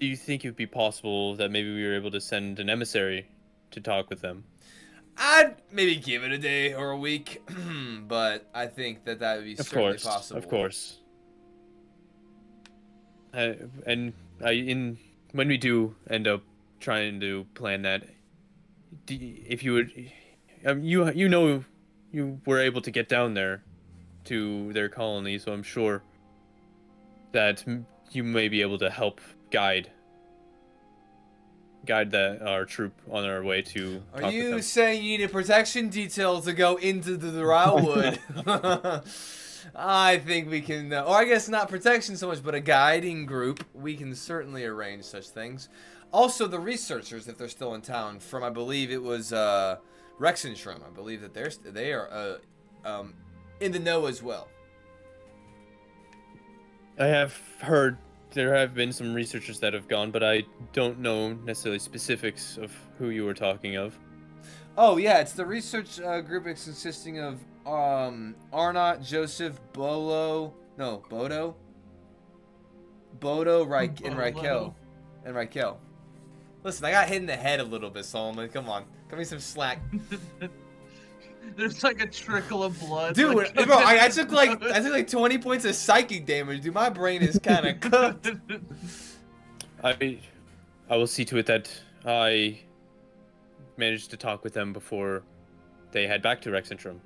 Do you think it would be possible that maybe we were able to send an emissary to talk with them? I'd maybe give it a day or a week, but I think that would be certainly possible. Of course. When we do end up trying to plan that, if you would, you were able to get down there to their colony, so I'm sure that you may be able to help guide our troop on our way to. Are you saying you need a protection detail to go into the Rowwood? I think we can, or I guess not protection so much, but a guiding group. We can certainly arrange such things. Also, the researchers, if they're still in town, from I believe it was Rexenstrom, I believe that they are in the know as well. I have heard there have been some researchers that have gone, but I don't know necessarily specifics of who you were talking of. Oh yeah, it's the research group. It's consisting of Arnott, Joseph, Bodo, and Raquel. Listen, I got hit in the head a little bit, Solomon. Come on, give me some slack. There's like a trickle of blood. Dude, like, bro, I took like 20 points of psychic damage. Dude, my brain is kind of cooked. I will see to it that I managed to talk with them before they head back to Rexentrum.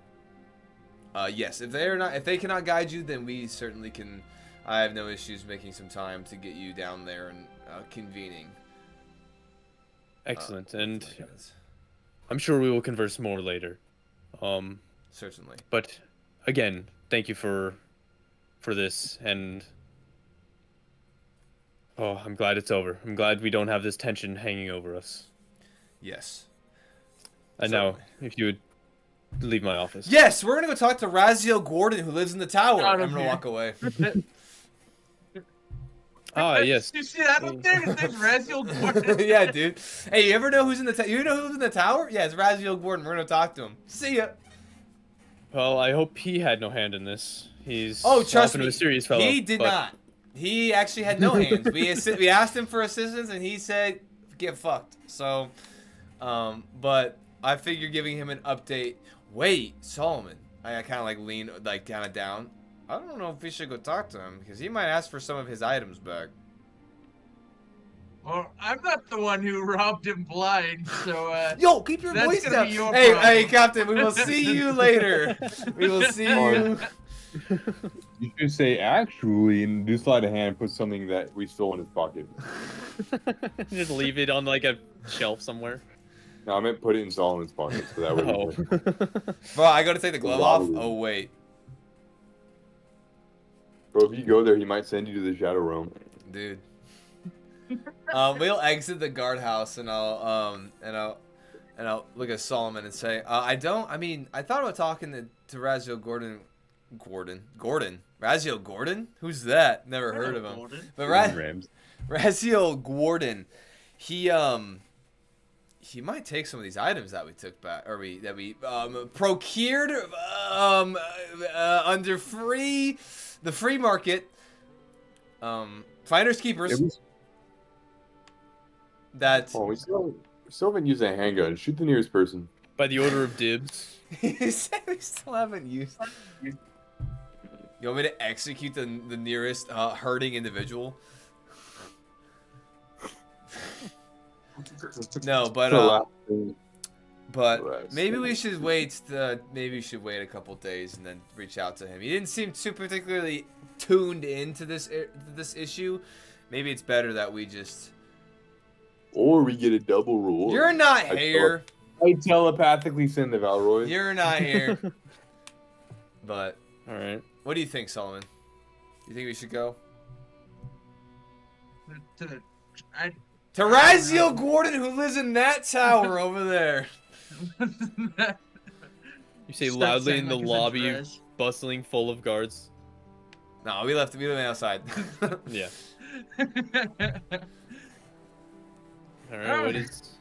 Yes, if they cannot guide you, then we certainly can. I have no issues making some time to get you down there and convening. Excellent, and I'm sure we will converse more later. Certainly. But again, thank you for this, and I'm glad it's over. I'm glad we don't have this tension hanging over us. Yes. And now, if you would leave my office. Yes, we're gonna go talk to Raziel Gwarden, who lives in the tower. I'm gonna walk away. Yes. You see that up there? His name's Raziel Gwarden. Yeah, dude. Hey, you ever know who's in the tower? You know who's in the tower? Yeah, it's Raziel Gwarden. We're gonna talk to him. See ya. Well, I hope he had no hand in this. He's trust me, a mysterious fellow. He did not. He actually had no hands. We asked him for assistance, and he said, "Get fucked." So, but I figure giving him an update. Wait, Solomon. I kind of like lean like kind of down. I don't know if we should go talk to him because he might ask for some of his items back. Well, I'm not the one who robbed him blind, so Yo, keep your voice down. Hey, Captain, we will see you later. We will see you. You should say actually, and do slide a hand and put something that we stole in his pocket. Just leave it on like a shelf somewhere. No, I meant put it in Solomon's pocket, so that way. Oh. Bro, I gotta take the glove off. Wobbly. Oh wait, Bro, if you go there, he might send you to the Shadow Realm. dude. We'll exit the guardhouse and I'll look at Solomon and say, I thought about talking to Raziel Gwarden. Raziel Gwarden? Who's that? Never heard of him. Gwarden. But Rams. Raziel Gwarden, he might take some of these items that we took back, or that we procured under the free market. Finders keepers. Oh, we still haven't used a handgun. Shoot the nearest person. By the order of dibs. You said we still haven't used. You want me to execute the nearest hurting individual? No, but maybe we should wait. Maybe we should wait a couple days and then reach out to him. He didn't seem too particularly tuned into this issue. Maybe it's better that we just. Or we get a double rule. You're not here. I telepathically send the Valroy. You're not here. But All right. what do you think, Solomon? Do you think we should go To Raziel Gwarden, who lives in that tower over there? You say Stop loudly saying in the like his lobby, address. bustling full of guards. No, we left him outside. Yeah. All right. What is?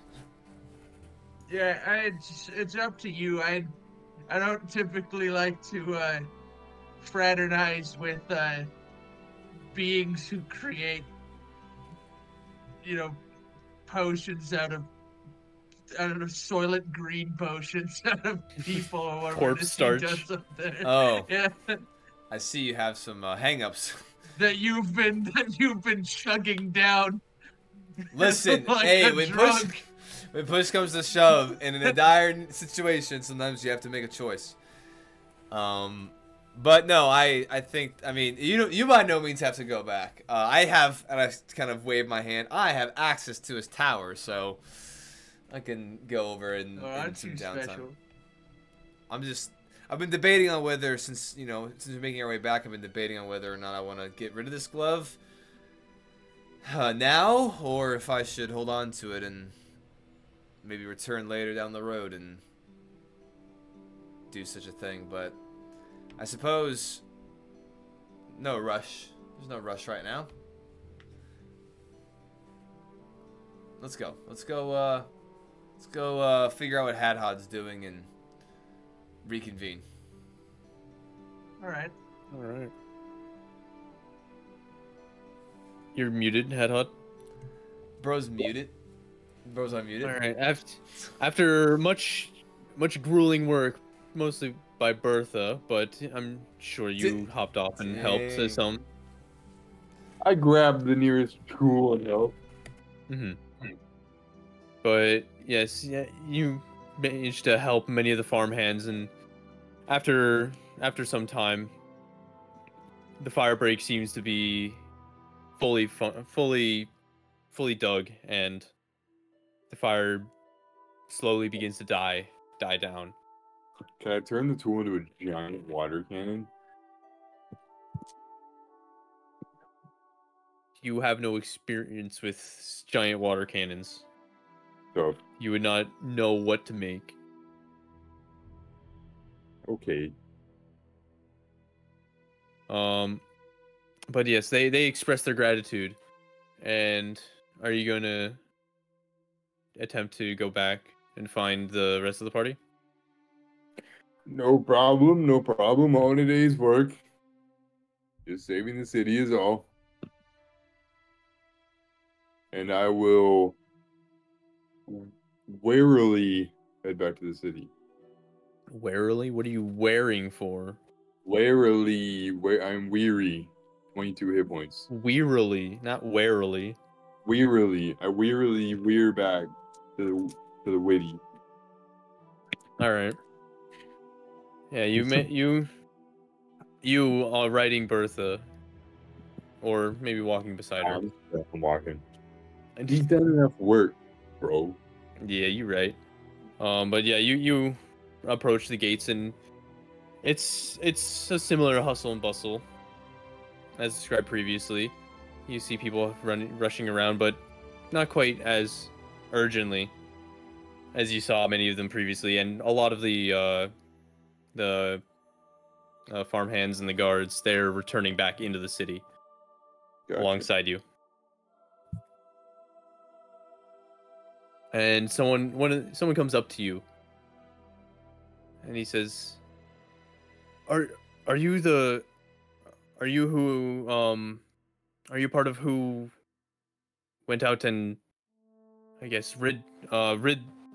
Yeah, it's up to you. I don't typically like to fraternize with beings who create, potions out of soylent green potions out of people or whatever. Corpse starch. Does up there. Oh. Yeah. I see you have some hang-ups. That you've been chugging down. Listen, like hey, a when drunk. push comes to shove, and in a dire situation, sometimes you have to make a choice. But no, I think, you by no means have to go back. I have, and I kind of wave my hand, I have access to his tower, so I can go over and Aren't some you downtime. special? I've been debating on whether, since we're making our way back, I've been debating on whether or not I want to get rid of this glove now, or if I should hold on to it and maybe return later down the road and do such a thing. But I suppose no rush. There's no rush right now. Let's go. Let's go figure out what Hadhod's doing and reconvene. All right. All right. You're muted, Headhut. Bro's muted. Bro's unmuted. All right. After much grueling work, mostly by Bertha, but I'm sure you hopped off and helped Dang. some. I grabbed the nearest tool and helped. But yes, yeah, you managed to help many of the farmhands, and after some time, the fire break seems to be fully dug, and the fire slowly begins to die down. Can I turn the tool into a giant water cannon? You have no experience with giant water cannons. So, You would not know what to make. okay. But yes, they express their gratitude. And are you going to attempt to go back and find the rest of the party? No problem, no problem. All in a day's work. Just saving the city is all. And I will warily head back to the city. Warily? What are you wearing for? Warily, I'm weary. 22 hit points. Wearily, not warily. Wearily, I wearily wear back to the witty. All right. Yeah, you are riding Bertha, or maybe walking beside her. I'm walking. And he's done enough work, bro. Yeah, you're right. But yeah, you approach the gates, and it's a similar hustle and bustle as described previously. You see people rushing around, but not quite as urgently as you saw many of them previously, and a lot of the farm hands and the guards, they're returning back into the city alongside you. And someone comes up to you, and he says, "Are you part of who went out and, I guess, rid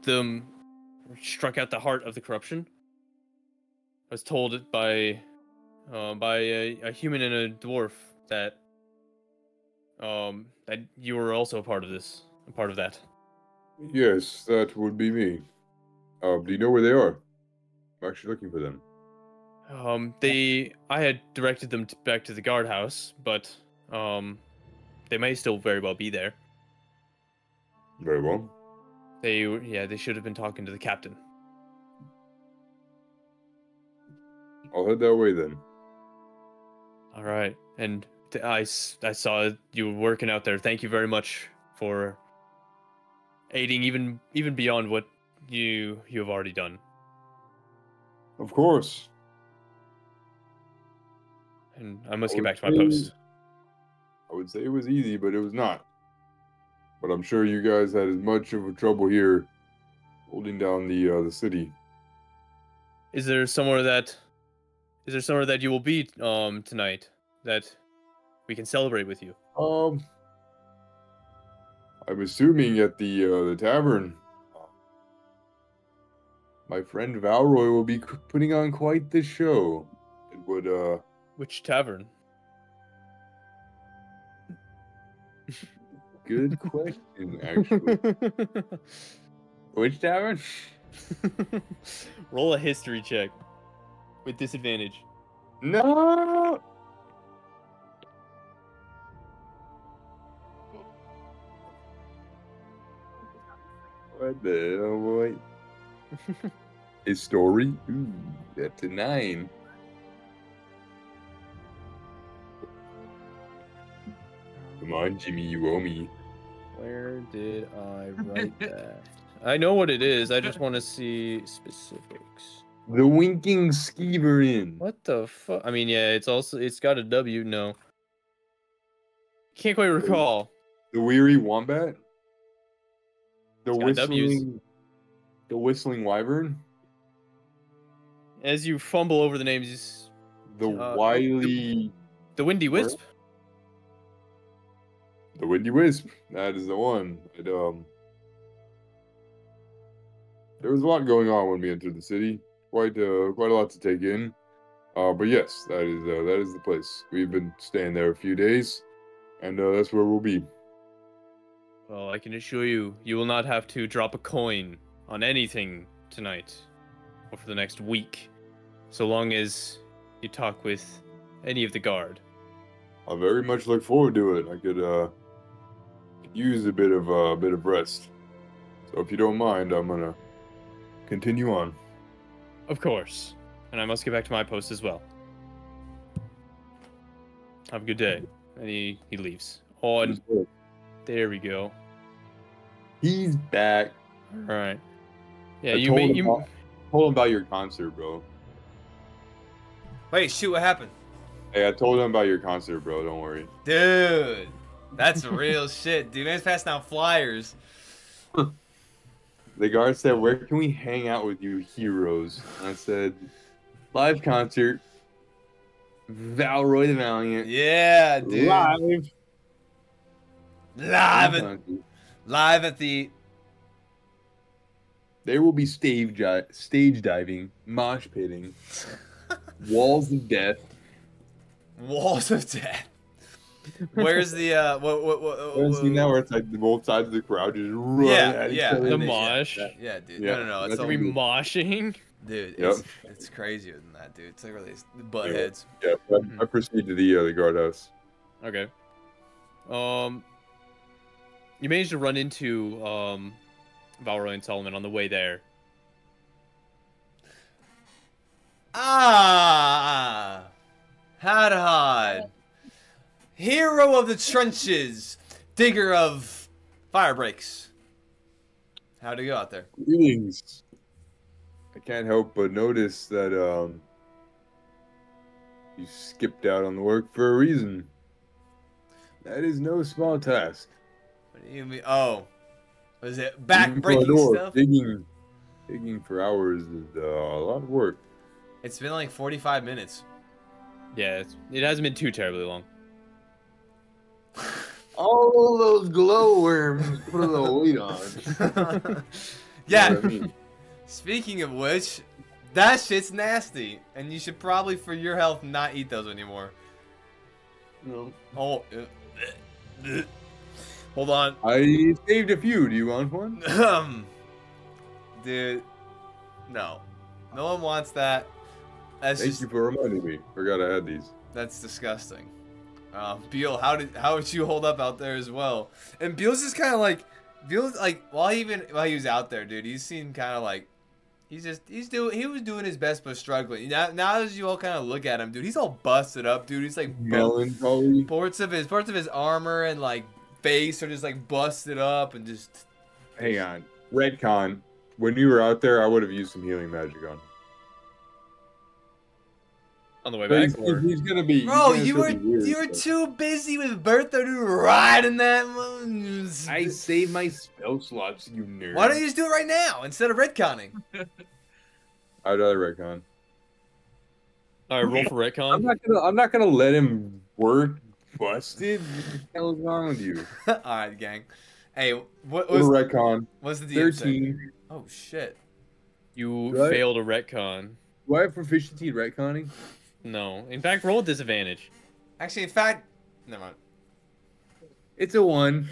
them, struck out the heart of the corruption? I was told by a human and a dwarf that that you were also a part of that." Yes, that would be me. Do you know where they are? I'm actually looking for them. I had directed them back to the guardhouse, but they may still very well be there. Very well. They should have been talking to the captain. I'll head that way then. All right, and I saw you were working out there. Thank you very much for aiding, even beyond what you have already done. Of course. And I must get back to my post. I would say it was easy, but it was not. But I'm sure you guys had as much of a trouble here holding down the city. Is there somewhere that you will be tonight that we can celebrate with you? I'm assuming at the tavern. My friend Valroy will be putting on quite the show. It would Which tavern? Good question, actually. Which tavern? Roll a history check with disadvantage. No. What the hell, boy? His story? Ooh, that's a 9. Come on, Jimmy, you owe me. Where did I write that? I know what it is. I just want to see specifics. The Winking Skeever Inn. What the fuck? I mean, yeah, it's got a W. No, can't quite recall. The Weary Wombat. The W's. Whistling Wyvern. As you fumble over the names, The Wily. the Windy Wisp. The Windy Wisp. That is the one. There was a lot going on when we entered the city. Quite a lot to take in. But yes, that is the place. We've been staying there a few days, and that's where we'll be. Well, I can assure you, you will not have to drop a coin on anything tonight or for the next week, so long as you talk with any of the guard. I very much look forward to it. I could use a bit of rest. So if you don't mind, I'm gonna continue on. Of course. And I must get back to my post as well. Have a good day. And he leaves. Oh, and there we go. He's back. All right. Yeah, I told him about your concert, bro. Wait, shoot, what happened? Hey, I told him about your concert, bro. Don't worry. Dude, that's real shit, dude. Man's passing out flyers. The guard said, "Where can we hang out with you heroes?" And I said, "Live concert. Valroy the Valiant. Yeah, dude. Live at the. There will be stage diving, mosh pitting, walls of death. Walls of death. Where's the what? See now where it's like both sides of the crowd just run at each other. The mosh. Yeah, dude. Yeah, No. It's that's all, Are we moshing? dude. Yep. It's crazier than that, dude. It's like really butt heads. Yeah, I proceed to the guardhouse. Okay. You managed to run into Valroy and Solomon on the way there, Ah, Hadhad, hero of the trenches, digger of fire breaks. How'd it go out there? Greetings. I can't help but notice that you skipped out on the work for a reason. That is no small task. What do you mean? Oh, was it Even back-breaking for a dwarf, stuff? digging for hours is a lot of work. It's been like 45 minutes. Yeah, it hasn't been too terribly long. All those glowworms put a little weight on. Yeah. You know what I mean? Speaking of which, that shit's nasty, and you should probably, for your health, not eat those anymore. No. Oh, hold on. I saved a few. Do you want one? Dude, no one wants that. That's Thank just you for reminding me. Forgot I had these. that's disgusting. Beal, how would you hold up out there as well? And Beal's just kind of like while he was out there, dude, he seemed kind of like he was doing his best but struggling. Now as you all kind of look at him, dude, he's all busted up, dude. He's like Melancholy. parts of his armor and like face are just like busted up and just. Hang on. Redcon. When you were out there, I would have used some healing magic on him. On the way But back, or he's gonna be. Bro, he's you gonna were still be weird, you were but- too busy with Bertha to ride in that. I saved my spell slots, you nerd. Why don't you just do it right now instead of retconning? I'd rather Redcon. all right, roll for retcon. I'm not gonna let him work busted. What the hell is wrong with you? All right, gang. Hey, what Or was Redcon. what's the DM say? 13. Oh shit. You Right. failed a retcon. Do I have proficiency in retconning? No, in fact, roll with disadvantage. Actually, in fact, never mind. It's a 1.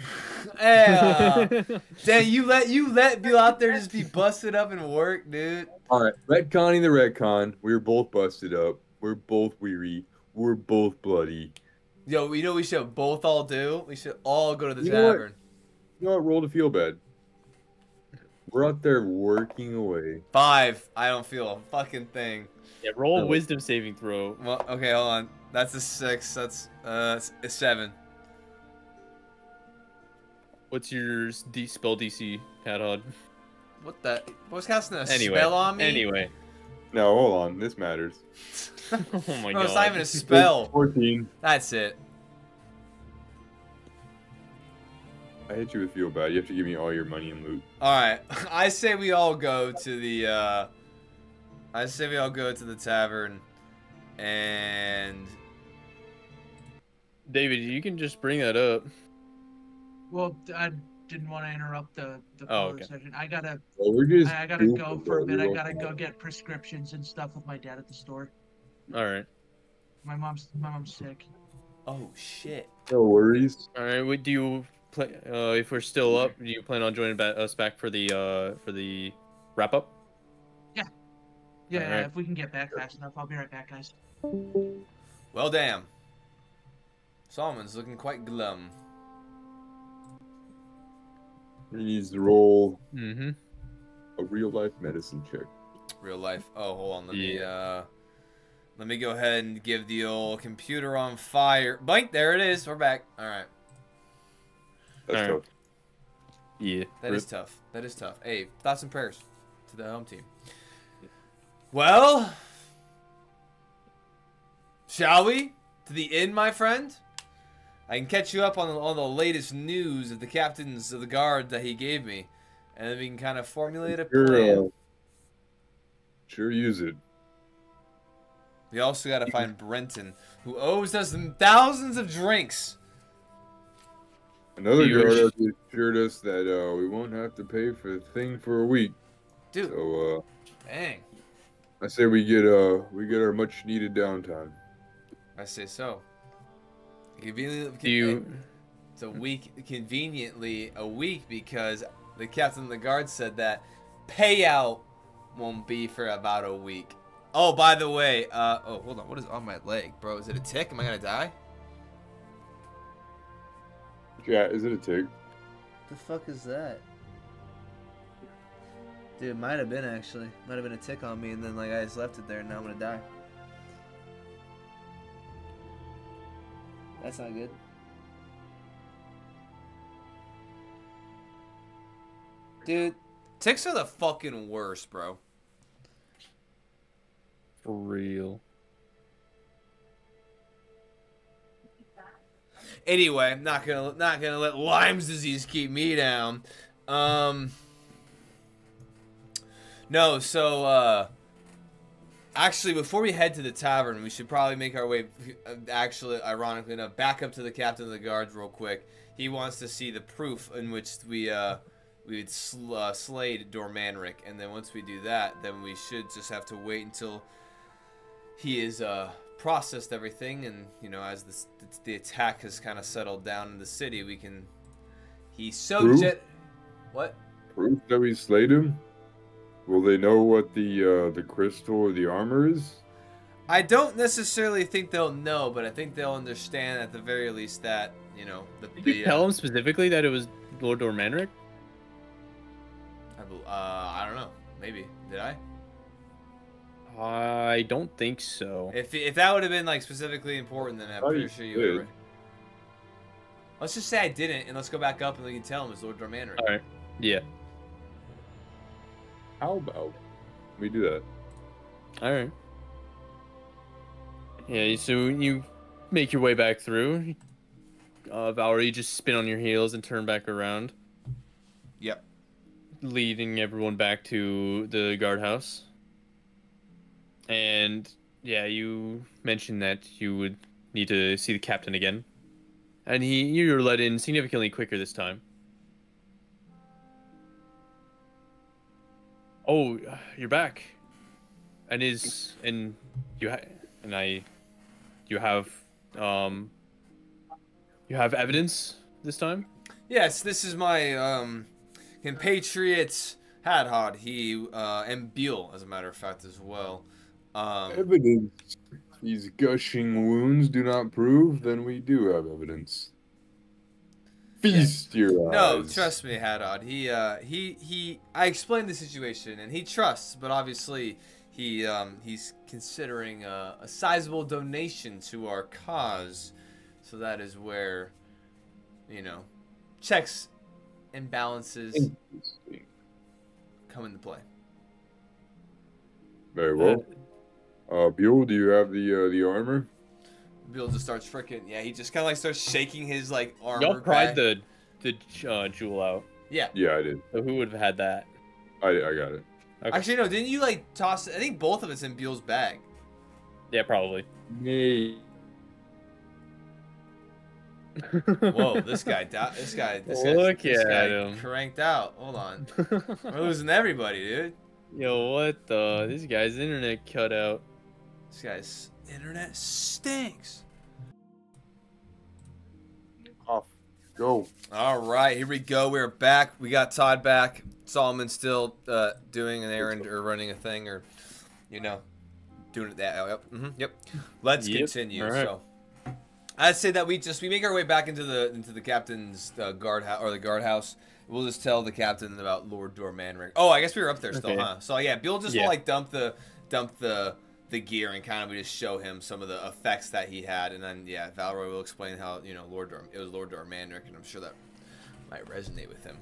Damn, you let Bill out there just be busted up and work, dude. Alright, retconning the retcon. We're both busted up. We're both weary. We're both bloody. Yo, you know what we should both all do? We should all go to the You know what? tavern. You know what? Roll to feel bad. We're out there working away. 5. I don't feel a fucking thing. Yeah, roll a No. wisdom saving throw. Well, okay, hold on. That's a 6. That's a 7. What's your spell DC, Hadhad? What the? What's casting a Anyway, spell on me? anyway. No, hold on. This matters. Oh my Bro, god. it's not even a spell. 14. That's it. I hit you with feel bad. You have to give me all your money and loot. All right, I say we all go to the. I say we all go to the tavern, and David, you can just bring that up. Well, I didn't want to interrupt the Oh, flow okay. session. I gotta Well, we're just. go for a bit. I goofing, gotta bro. go get prescriptions and stuff with my dad at the store. All right. My mom's sick. oh shit. No worries. All right. Do you play? If we're still up, do you plan on joining us back for the wrap up? Yeah, Alright. if we can get back fast enough, I'll be right back, guys. Well, damn. Solomon's looking quite glum. He needs to roll Mm-hmm. a real life medicine check. Real life. Oh, hold on. Let me go ahead and give the old computer on fire. Blank. There it is. We're back. All right. That's Alright. tough. Yeah. That is tough. That is tough. Hey, thoughts and prayers to the home team. Well, shall we to the inn, my friend? I can catch you up on the latest news of the captains of the guard that he gave me, and then we can kind of formulate a plan. Sure use it. We also got to find Brenton, who owes us thousands of drinks. Another You guard wish- has assured us that we won't have to pay for the thing for a week. Dude, So dang. I say we get our much needed downtime. I say so. Conveniently, Do you? it's a week, conveniently a week, because the captain of the guard said that payout won't be for about a week. Oh, by the way, oh, hold on. What is on my leg, bro? Is it a tick? Am I gonna die? Yeah, is it a tick? The fuck is that? Dude, might have been actually. Might have been a tick on me, and then like I just left it there, and now I'm gonna die. That's not good. Dude, ticks are the fucking worst, bro. For real. Anyway, not gonna let Lyme's disease keep me down. No, so actually, before we head to the tavern, we should probably make our way. Actually, ironically enough, back up to the captain of the guards real quick. He wants to see the proof in which we had slayed Dormanric, and then once we do that, then we should just have to wait until he is processed everything, and you know, as the attack has kind of settled down in the city, we can. He's so Proof? What? Proof that we slayed him? Will they know what the crystal or the armor is? I don't necessarily think they'll know, but I think they'll understand at the very least that, you know, Did you tell him specifically that it was Lord Dormanric? I don't know. Maybe. Did I? I don't think so. If that would have been like specifically important, then I'm pretty sure you would. Let's just say I didn't, and let's go back up and we can tell him it's Lord Dormanric. All right. Yeah. How about we do that? All right. Yeah. So you make your way back through. Valerie, you just spin on your heels and turn back around. Yep. Leading everyone back to the guardhouse. And yeah, you mentioned that you would need to see the captain again. And you were let in significantly quicker this time. Oh, you're back. And you have evidence this time? Yes, this is my compatriot Hadhod. He and Beal, as a matter of fact, as well. Evidence. These gushing wounds do not prove, then we do have evidence. Feast your eyes. No, trust me, Hadhod. I explained the situation, and he trusts, but obviously he's considering a sizable donation to our cause, so that is where, you know, checks and balances come into play. Very well. Buell, do you have the armor? Bill just starts freaking. Yeah, he just kind of like starts shaking his like armor. Y'all pried back. the jewel out. Yeah. Yeah, I did. So who would have had that? I got it. Okay. Actually, no. Didn't you like toss? I think both of it's in Beal's bag. Yeah, probably. Yay. Whoa, this guy Look at him. cranked out. Hold on, we're losing everybody, dude. Yo, what the? This guy's internet cut out. This guy's internet stinks. Off. Go. All right, here we go. We're back. We got Todd back. Solomon's still doing an errand or running a thing, or you know, doing it that. Yep. Yep. Let's continue. All right. So, I'd say that we make our way back into the captain's guardhouse or the guardhouse. We'll just tell the captain about Lord Dormanric. Oh, I guess we were up there still, Okay. huh? So yeah, Bill just will like dump the gear and kind of we just show him some of the effects that he had, and then yeah, Valeroy will explain how, you know, it was Lord Dormanric, and I'm sure that might resonate with him.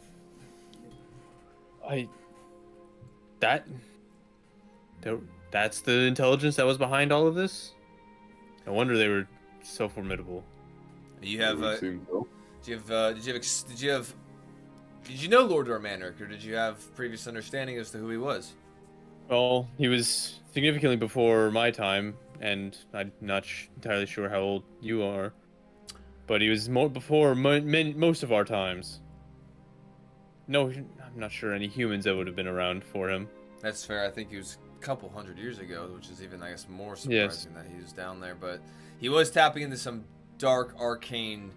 That's the intelligence that was behind all of this? No wonder they were so formidable. You have Seems so. did you know Lord Dormanric, or did you have previous understanding as to who he was? Well, he was significantly before my time, and I'm not entirely sure how old you are. But he was before most of our times. No, I'm not sure any humans that would have been around for him. That's fair. I think he was a couple hundred years ago, which is even, I guess, more surprising that he was down there. But he was tapping into some dark, arcane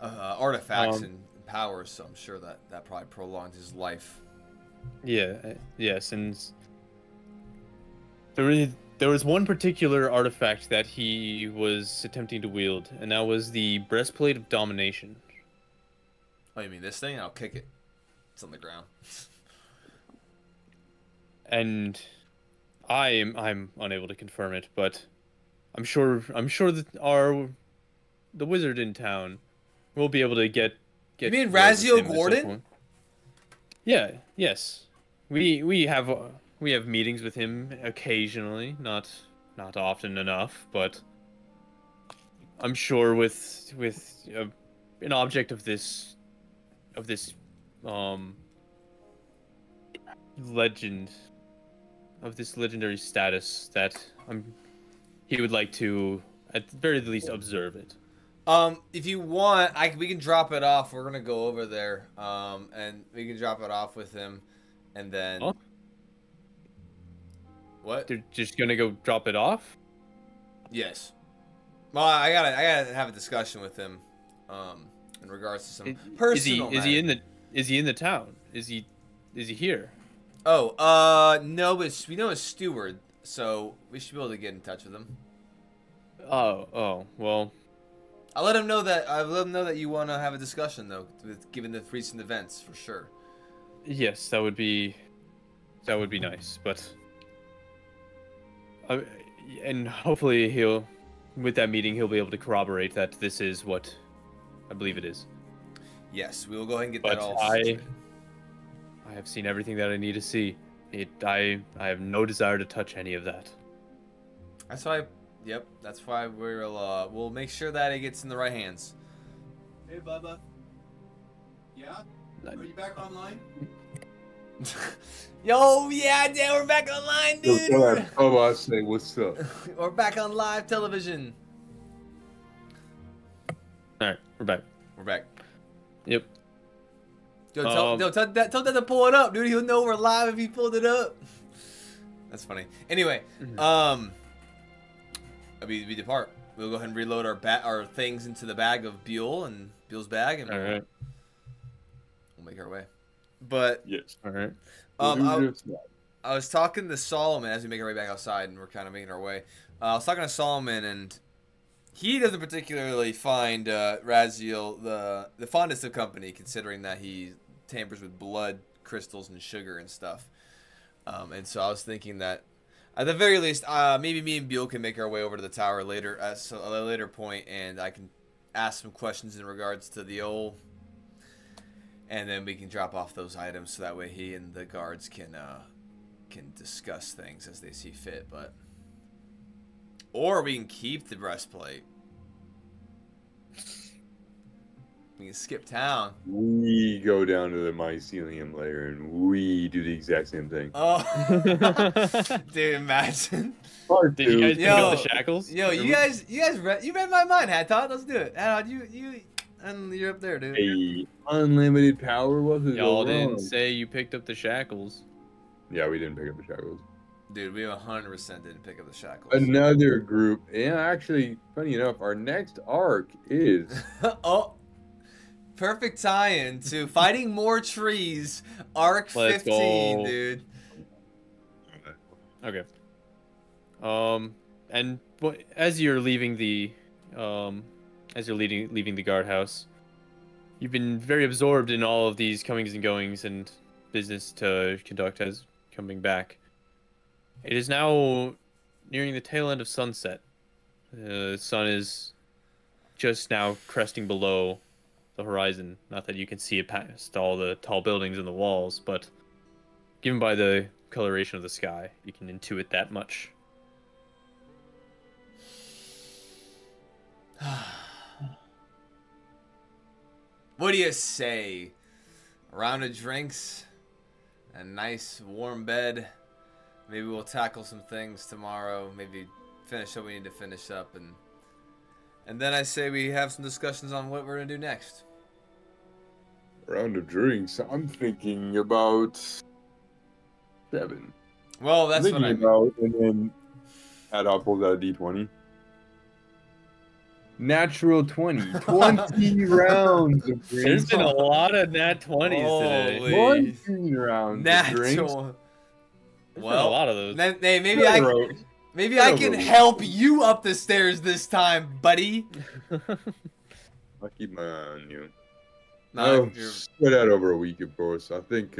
artifacts and powers, so I'm sure that probably prolonged his life. Yeah, yes, and there was one particular artifact that he was attempting to wield, and that was the breastplate of domination. Oh, you mean this thing? I'll kick it. It's on the ground. and I'm unable to confirm it, but I'm sure that the wizard in town will be able to get You mean word with Razio him at some Gwarden? point. Yeah, yes. We have meetings with him occasionally, not often enough, but I'm sure with an object of this um legend of this legendary status that he would like to at the very least observe it. If you want, we can drop it off. We're gonna go over there, and we can drop it off with him, and then. Huh? What? They're just gonna go drop it off? Yes. Well, I gotta have a discussion with him, in regards to some personal. Is he in the town? Is he here? Oh, no, but we know a steward, so we should be able to get in touch with him. Oh, well. I'll let him know that you want to have a discussion, though, given the recent events, for sure. Yes, that would be nice, but and hopefully with that meeting he'll be able to corroborate that this is what I believe it is. Yes, we will go ahead and get But that all I situated. have seen everything that I need to see. I have no desire to touch any of that. That's why. Yep, that's why we'll make sure that it gets in the right hands. Hey, Bubba. Yeah? Are you back online? Yo, yeah, Dan, we're back online, Yo, dude. tell that Bubba I say what's up. We're back on live television. All right, we're back. We're back. Yep. Yo, tell that to pull it up, dude. He'll know we're live if he pulled it up. That's funny. Anyway, we depart. We'll go ahead and reload our things into the bag of Buell's bag, and All right. we'll make our way. But Yes. All right. I was talking to Solomon as we make our way back outside, and we're kind of making our way. I was talking to Solomon, and he doesn't particularly find Raziel the fondest of company, considering that he tampers with blood crystals and sugar and stuff. And so I was thinking that, at the very least, maybe me and Buell can make our way over to the tower later at a later point, and I can ask some questions in regards to the old. And then we can drop off those items so that way he and the guards can discuss things as they see fit. Or we can keep the breastplate. We can skip town. We go down to the mycelium layer and we do the exact same thing. Oh, dude, imagine. Did you guys pick up the shackles? Yo, you read my mind, Hatot. Let's do it. Hatot, and you're up there, dude. Hey, unlimited power. What could Y'all go wrong? didn't say you picked up the shackles. Yeah, we didn't pick up the shackles. Dude, we 100% didn't pick up the shackles. Another group. Yeah, actually, funny enough, our next arc is Oh, perfect tie-in to Fighting More Trees, Arc Let's 15, go. dude. Okay. And as you're leaving the leaving the guardhouse, you've been very absorbed in all of these comings and goings and business to conduct as coming back. It is now nearing the tail end of sunset. The sun is just now cresting below the horizon. Not that you can see it past all the tall buildings and the walls, but given by the coloration of the sky, you can intuit that much. What do you say? A round of drinks, a nice warm bed. Maybe we'll tackle some things tomorrow. Maybe finish what we need to finish up, and then I say we have some discussions on what we're gonna do next. round of drinks. I'm thinking about 7. Well, that's I'm what thinking I mean. about, and then Adop pulls out a D20. Natural 20. 20 rounds of drinks. There's been a lot of nat 20s today. Holy 20 rounds of drinks. natural. There's been a Well, lot of those. hey, maybe Zero. I can help you up the stairs this time, buddy. I'll keep my eye on you. No, Oh, spread out over a week, of course. I think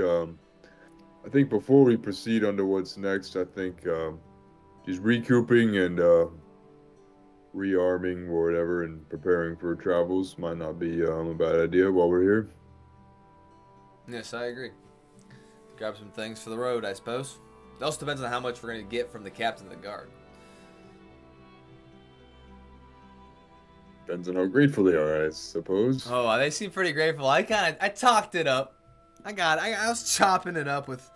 I think before we proceed on to what's next, I think just recouping and rearming or whatever and preparing for travels might not be a bad idea while we're here. Yes, I agree. Grab some things for the road, I suppose. It also depends on how much we're going to get from the captain of the guard. Depends on how grateful they are, I suppose. Oh, they seem pretty grateful. I talked it up. I was chopping it up with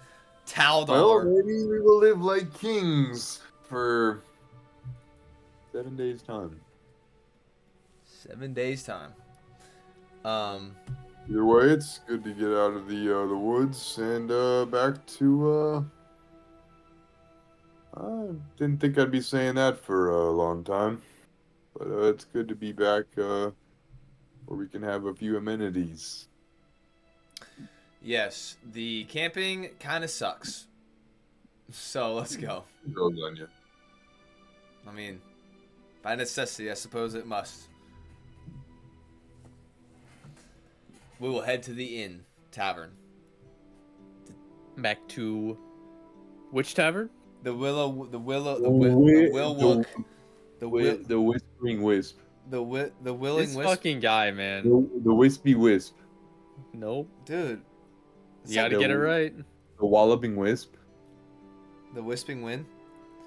Taldor. Well, maybe we will live like kings for 7 days' time. 7 days time. Either way, it's good to get out of the woods and back to. I didn't think I'd be saying that for a long time, but it's good to be back where we can have a few amenities. Yes, the camping kind of sucks. So let's go. Girls on you. I mean, by necessity, I suppose it must. We will head to the inn tavern. Back to which tavern? The Whispering Wisp. The Willing This Wisp. fucking guy, man. The Wispy Wisp. Nope. Dude. You gotta get it right. The Walloping Wisp. The Wisping Wind.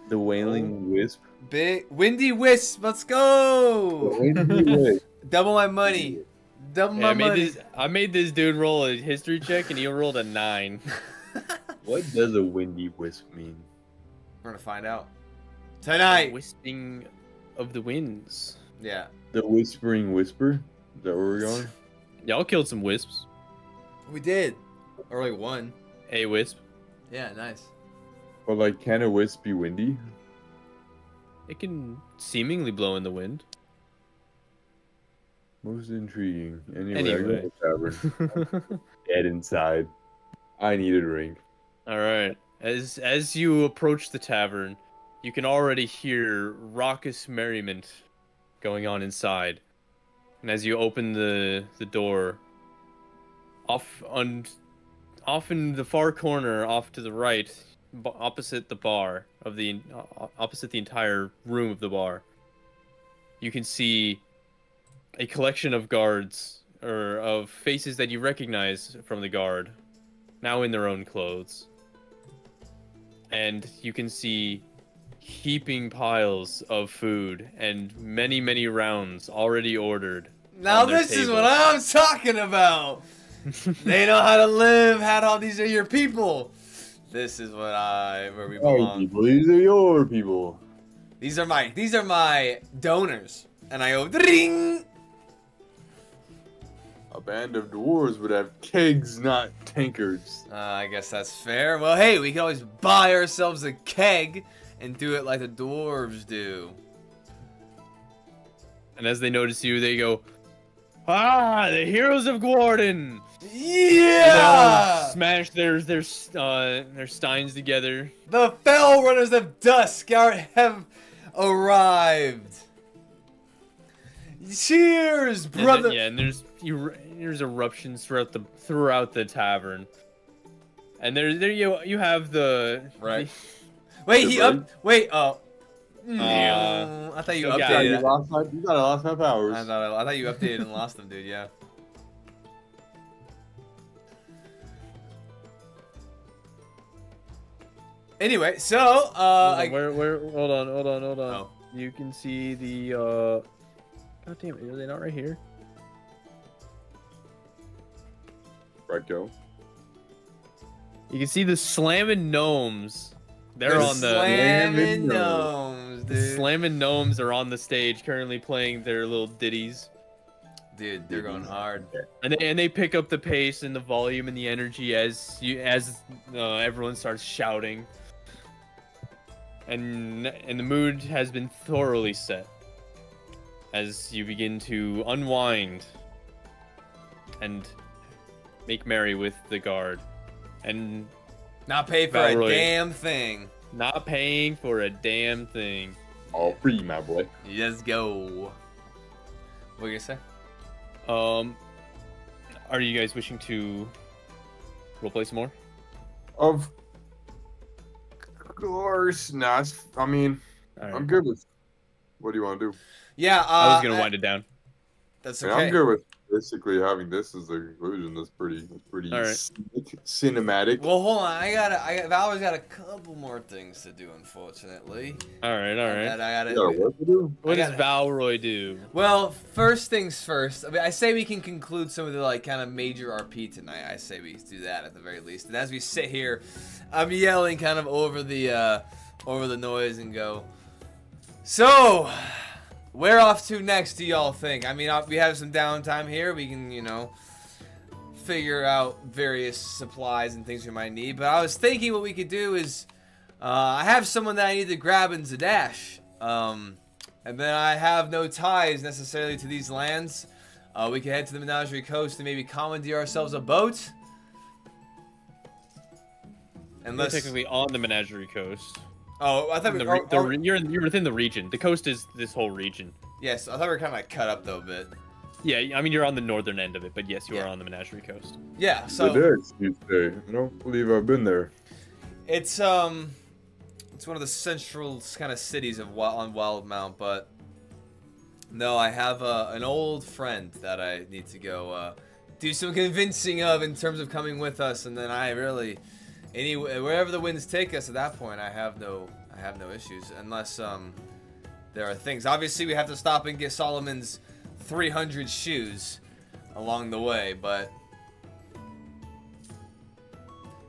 The Wailing Wisp. Big Windy Wisp. Let's go. The Windy Wisp. Double my money. Double Yeah, my money. I made this dude roll a history check and he rolled a 9. What does a Windy Wisp mean? We're gonna find out tonight. Wisping of the winds. Yeah. The Whispering Whisper? Is that where we're going? Y'all killed some wisps. We did. Or like one. A wisp. Yeah, nice. But like, can a wisp be windy? It can seemingly blow in the wind. Most intriguing. Anyway. I Anyway. go to the tavern. Dead inside. I need a drink. All right. As you approach the tavern, you can already hear raucous merriment going on inside. And as you open the door, off in the far corner, off to the right, opposite the bar opposite the entire room of the bar, you can see a collection of guards or of faces that you recognize from the guard, now in their own clothes. And you can see heaping piles of food and many, many rounds already ordered. Now on their this is table. what I'm talking about. They know how to live. How these are your people. This is where we Oh, belong. people, these are your people. These are my donors. And I go ding. A band of dwarves would have kegs, not tankards. I guess that's fair. Well, hey, we can always buy ourselves a keg and do it like the dwarves do. And as they notice you, they go, "Ah, the heroes of Gwarden!" Yeah! Smash their steins together. The fell runners of dusk have arrived. Cheers, brother! And there's eruptions throughout the tavern. And there you have the Right. Wait, he up. Wait, I thought you so updated. You thought I lost my powers. I thought you updated and lost them, dude. Yeah. Anyway, so hold on. Oh. You can see the God damn it, are they not right here? Right, go. You can see the slamming gnomes. They're on the slamming gnomes, the dude. slamming gnomes are on the stage currently playing their little ditties. Dude, they're going hard. And they pick up the pace and the volume and the energy as everyone starts shouting. And the mood has been thoroughly set as you begin to unwind and make merry with the guard and Not pay for Battle a Royale. damn thing. not paying for a damn thing. All free, my boy. Let's go. What are you gonna say? Are you guys wishing to roleplay some more? Of course not. I mean, All right. I'm good with. What do you want to do? Yeah, I was gonna wind it down. That's I mean, okay. I'm good with basically having this as the conclusion. That's pretty All right. cinematic. Well, hold on. Valor's got a couple more things to do, unfortunately. All right. All right. And I You got work to do? What does gotta- Valroy do? Well, first things first. I mean, I say we can conclude some of the like kind of major RP tonight. I say we do that at the very least. And as we sit here, I'm yelling kind of over the noise and go. So, where off to next? Do y'all think? I mean, we have some downtime here. We can, figure out various supplies and things we might need. But I was thinking what we could do is, I have someone that I need to grab in Zadash. And then I have no ties necessarily to these lands. We can head to the Menagerie Coast and maybe commandeer ourselves a boat. You're technically on the Menagerie Coast. Oh, I thought You're within the region. The coast is this whole region. Yes, I thought we were kind of like cut up though a bit. Yeah, I mean you're on the northern end of it, but yes, you are on the Menagerie Coast. Yeah, so you say. I don't believe I've been there. it's one of the central kind of cities of on Wildmount, but no, I have an old friend that I need to go do some convincing of in terms of coming with us, and then I really wherever the winds take us at that point, I have no issues unless there are things. Obviously, we have to stop and get Solomon's 300 shoes along the way, but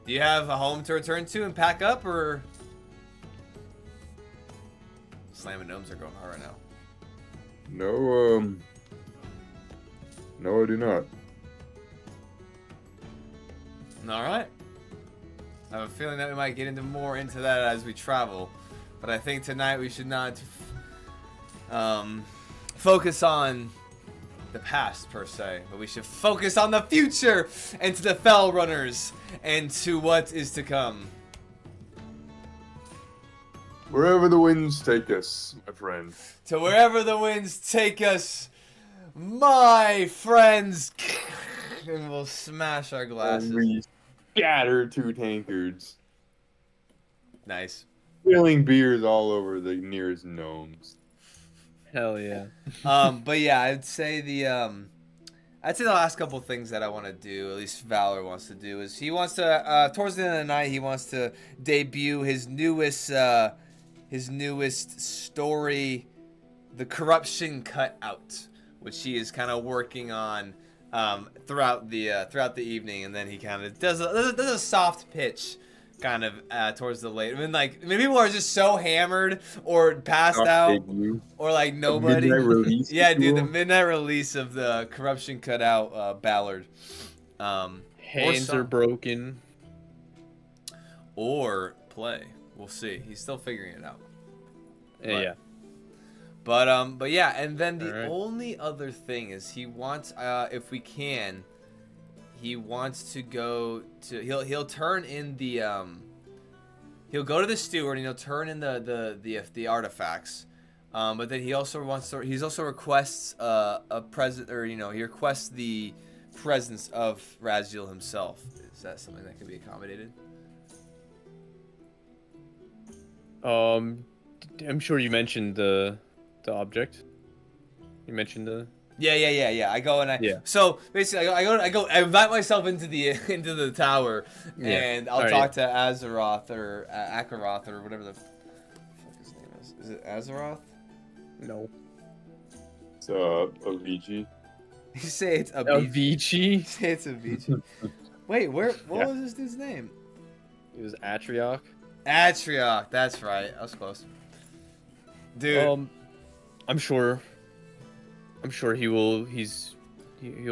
do you have a home to return to and pack up, or slamming gnomes are going hard right now? No, I do not. All right. I have a feeling that we might get more into that as we travel, but I think tonight we should not focus on the past per se, but we should focus on the future and to the Fell Runners and to what is to come. Wherever the winds take us, my friend. To wherever the winds take us, my friends, and we'll smash our glasses. And we scatter two tankards, Nice. spilling beers all over the nearest gnomes. Hell yeah. But yeah, I'd say the last couple things that I want to do, at least Valor wants to do, is he wants to towards the end of the night he wants to debut his newest story, The Corruption Cut Out, which he is kind of working on throughout the evening, and then he kind of does a soft pitch kind of towards the late. I mean, like, maybe people are just so hammered or passed out, or like nobody. Yeah, dude, the midnight release of the Corruption Cut Out ballad. Hands are broken. Or play. We'll see. He's still figuring it out. Yeah. But yeah, and then the Alright. only other thing is he wants, if we can, he wants to go to, he'll turn in the, he'll go to the steward and he'll turn in the artifacts, but then he also requests a present, or he requests the presence of Raziel himself. Is that something that can be accommodated? I'm sure you mentioned the object. You mentioned the. Yeah. I go and I. Yeah. So basically, I invite myself into the tower, and I'll talk to Azeroth or Akaroth or whatever the fuck his name is. Is it Azeroth? No. It's Avicii. You say it's Avicii. You say it's Avicii. Wait, what was this dude's name? It was Atrioch. Atrioch. That's right. I was close. Dude. I'm sure he'll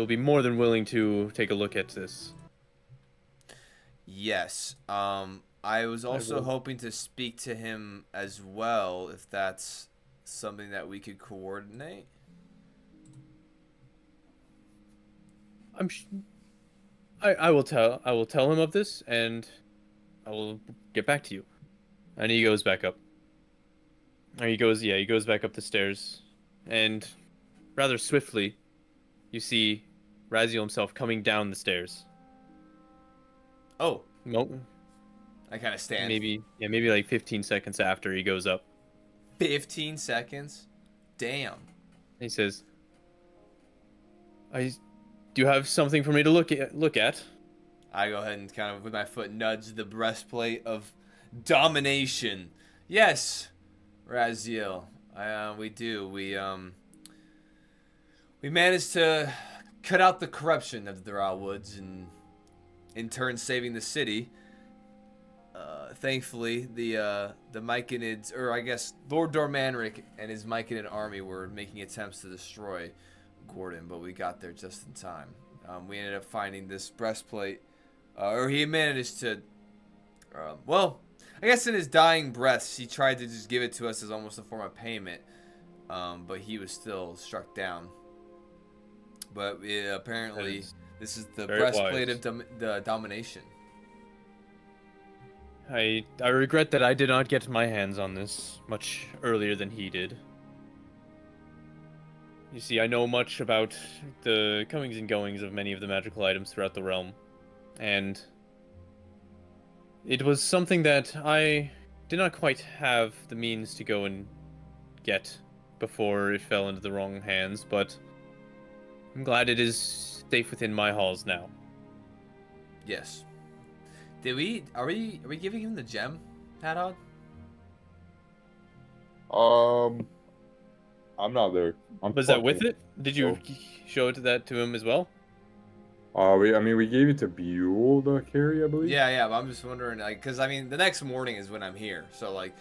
be more than willing to take a look at this. Yes. I was also hoping to speak to him as well, if that's something that we could coordinate. I will tell him of this, and I will get back to you. And he goes back up. Or he goes back up the stairs, and rather swiftly, you see Raziel himself coming down the stairs. Oh. Nope. I kind of stand. Maybe like 15 seconds after he goes up. 15 seconds? Damn. He says, "I do you have something for me to look at?" I go ahead and kind of with my foot nudge the breastplate of domination. Yes, Raziel. We do. We managed to cut out the corruption of the Thra Woods and in turn saving the city. Thankfully, the Myconids, or I guess Lord Dormanric and his Myconid army were making attempts to destroy Gwarden, but we got there just in time. We ended up finding this breastplate, or he managed to, well, I guess in his dying breaths, he tried to just give it to us as almost a form of payment, but he was still struck down. But apparently, this is the breastplate of the domination. I regret that I did not get my hands on this much earlier than he did. You see, I know much about the comings and goings of many of the magical items throughout the realm, and it was something that I did not quite have the means to go and get before it fell into the wrong hands, but I'm glad it is safe within my halls now. Yes. Are we giving him the gem, Hadog? I'm not there. Was that with it? Did you show that to him as well? We gave it to Buell to carry, I believe. Yeah, but I'm just wondering, like, because I mean, the next morning is when I'm here, so like.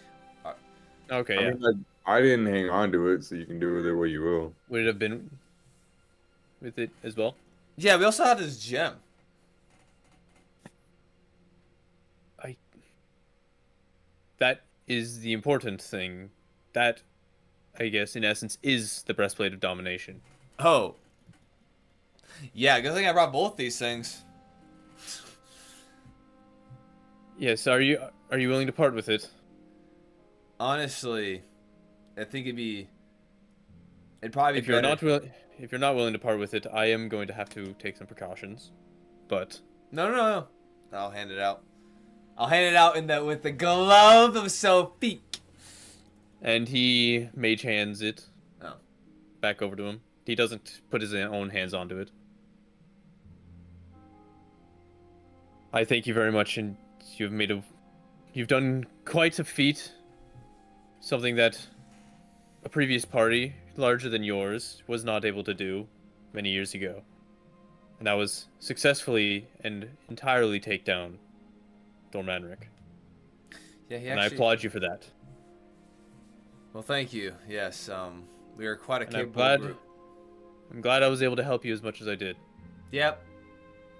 Okay, I didn't hang on to it, so you can do with it what you will. Would it have been with it as well? Yeah, we also have this gem. That is the important thing. That, I guess, in essence, is the breastplate of domination. Oh. Yeah, good thing I brought both these things. Yes, are you willing to part with it? Honestly, I think it'd probably be if you're not willing to part with it, I am going to have to take some precautions. But no. I'll hand it out. I'll hand it out with the glove of Sophique. And he mage hands it back over to him. He doesn't put his own hands onto it. I thank you very much, and you've done quite a feat. Something that a previous party, larger than yours, was not able to do many years ago. And that was successfully and entirely take down Dormanric. Yeah, and I applaud you for that. Well, thank you. Yes, we are quite a capable group. I'm glad I was able to help you as much as I did. Yep.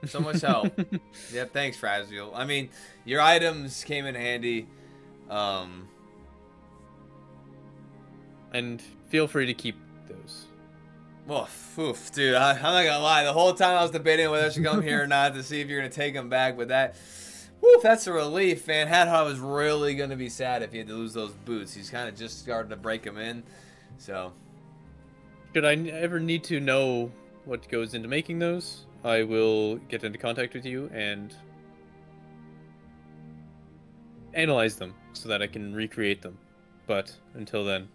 So much help. Yep, thanks, Fraziel. I mean, your items came in handy. And feel free to keep those. Well, oof, dude, I'm not gonna lie. The whole time I was debating whether I should come here or not to see if you're gonna take them back, but that's a relief, man. Hadhog was really gonna be sad if he had to lose those boots. He's kind of just starting to break them in, so. Should I ever need to know what goes into making those, I will get into contact with you and analyze them so that I can recreate them. But until then,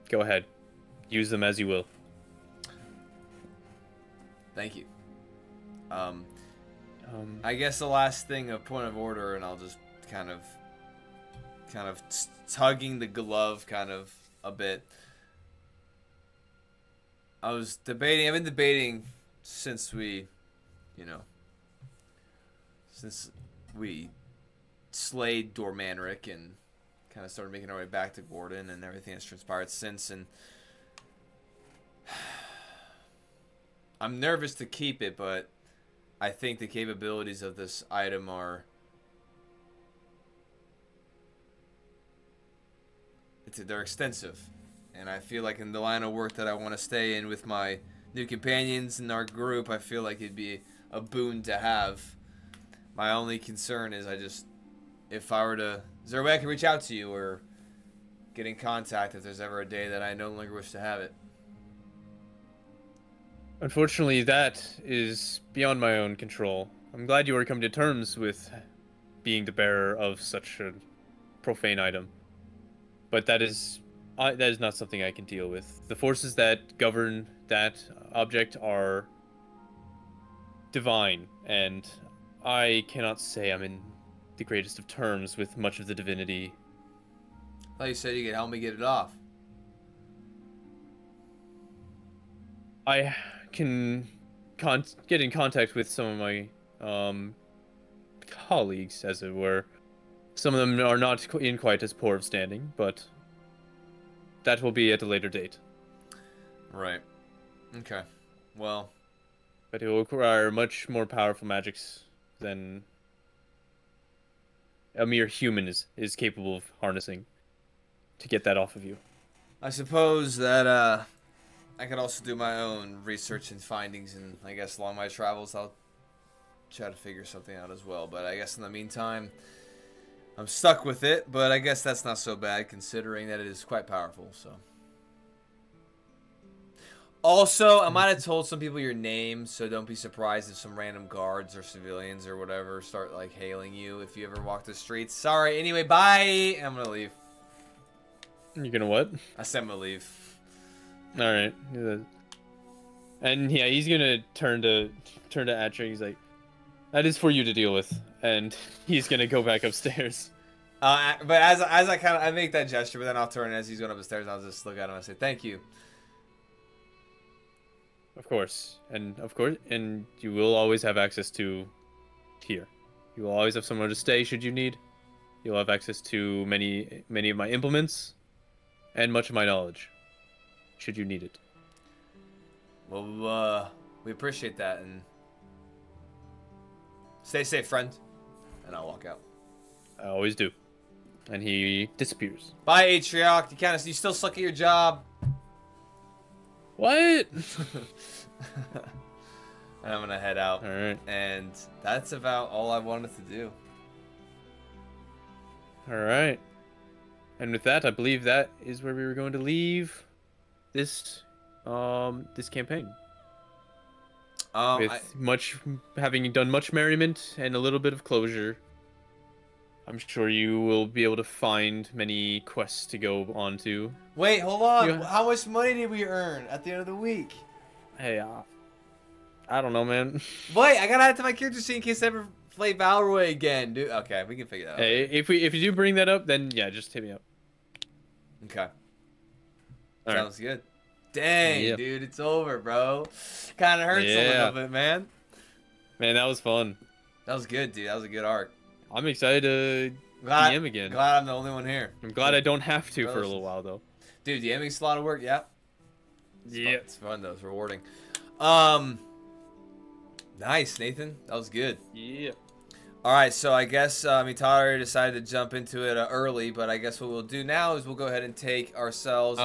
go ahead. Use them as you will. Thank you. I guess the last thing, a point of order, and I'll just kind of tugging the glove kind of a bit. I've been debating since we slayed Dormanric and kind of started making our way back to Gwarden and everything that's transpired since, and I'm nervous to keep it, but I think the capabilities of this item they're extensive, and I feel like in the line of work that I want to stay in with my new companions in our group, I feel like it'd be a boon to have. My only concern is is there a way I can reach out to you or get in contact if there's ever a day that I no longer wish to have it? Unfortunately, that is beyond my own control. I'm glad you were coming to terms with being the bearer of such a profane item. But that is not something I can deal with. The forces that govern that object are divine, and I cannot say I'm in the greatest of terms with much of the divinity. I thought you said you could help me get it off. I can get in contact with some of my colleagues, as it were. Some of them are not in quite as poor of standing, but that will be at a later date. Right. Okay. Well. But it will require much more powerful magics than a mere human is capable of harnessing to get that off of you. I suppose that I could also do my own research and findings, and I guess along my travels I'll try to figure something out as well. But I guess in the meantime, I'm stuck with it, but I guess that's not so bad considering that it is quite powerful, so. Also, I might have told some people your name, so don't be surprised if some random guards or civilians or whatever start, like, hailing you if you ever walk the streets. Sorry, anyway, bye! I'm gonna leave. You're gonna what? I said I'm gonna leave. Alright. And yeah, he's gonna turn to Atri, he's like, that is for you to deal with. And he's gonna go back upstairs. But as I make that gesture, but then I'll turn as he's going up the stairs, I'll just look at him and say, thank you. Of course, and you will always have access to here. You will always have somewhere to stay should you need. You'll have access to many of my implements, and much of my knowledge, should you need it. Well, we appreciate that, and stay safe, friend. And I'll walk out. I always do. And he disappears. Bye, Atrioc. You still suck at your job. What? And I'm gonna head out. All right. And that's about all I wanted to do. All right. And with that, I believe that is where we were going to leave this campaign. With having done much merriment and a little bit of closure, I'm sure you will be able to find many quests to go on to. Wait, hold on. How much money did we earn at the end of the week? Hey, I don't know, man. Wait, I gotta add to my character sheet in case I ever play Valroy again, dude. Okay, we can figure that out. Hey, if you do bring that up, then yeah, just hit me up. Okay. All Sounds good. Dang, dude, it's over, bro. Kind of hurts a little bit, man. Man, that was fun. That was good, dude. That was a good arc. I'm excited to DM again. Glad I'm the only one here. I'm glad I don't have to for a little while, though. Dude, DMing's a lot of work, yeah. Yeah. It's fun, though. It's rewarding. Nice, Nathan. That was good. Yeah. All right, so I guess Mitari decided to jump into it early, but I guess what we'll do now is we'll go ahead and take ourselves...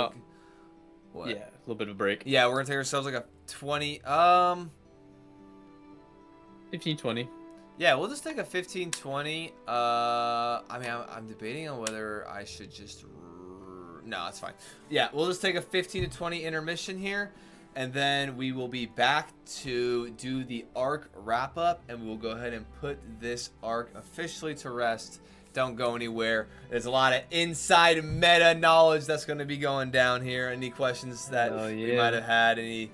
What? Yeah, a little bit of a break. Yeah, we're going to take ourselves like a 20... 15, 20. Yeah, we'll just take a 15, 20. I mean, I'm debating on whether I should just... No, it's fine. Yeah, we'll just take a 15 to 20 intermission here. And then we will be back to do the arc wrap-up. And we'll go ahead and put this arc officially to rest. Don't go anywhere. There's a lot of inside meta knowledge that's going to be going down here. Any questions that we might have had, any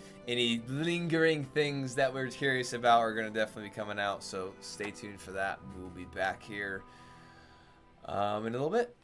lingering things that we're curious about are going to definitely be coming out. So stay tuned for that. We'll be back here in a little bit.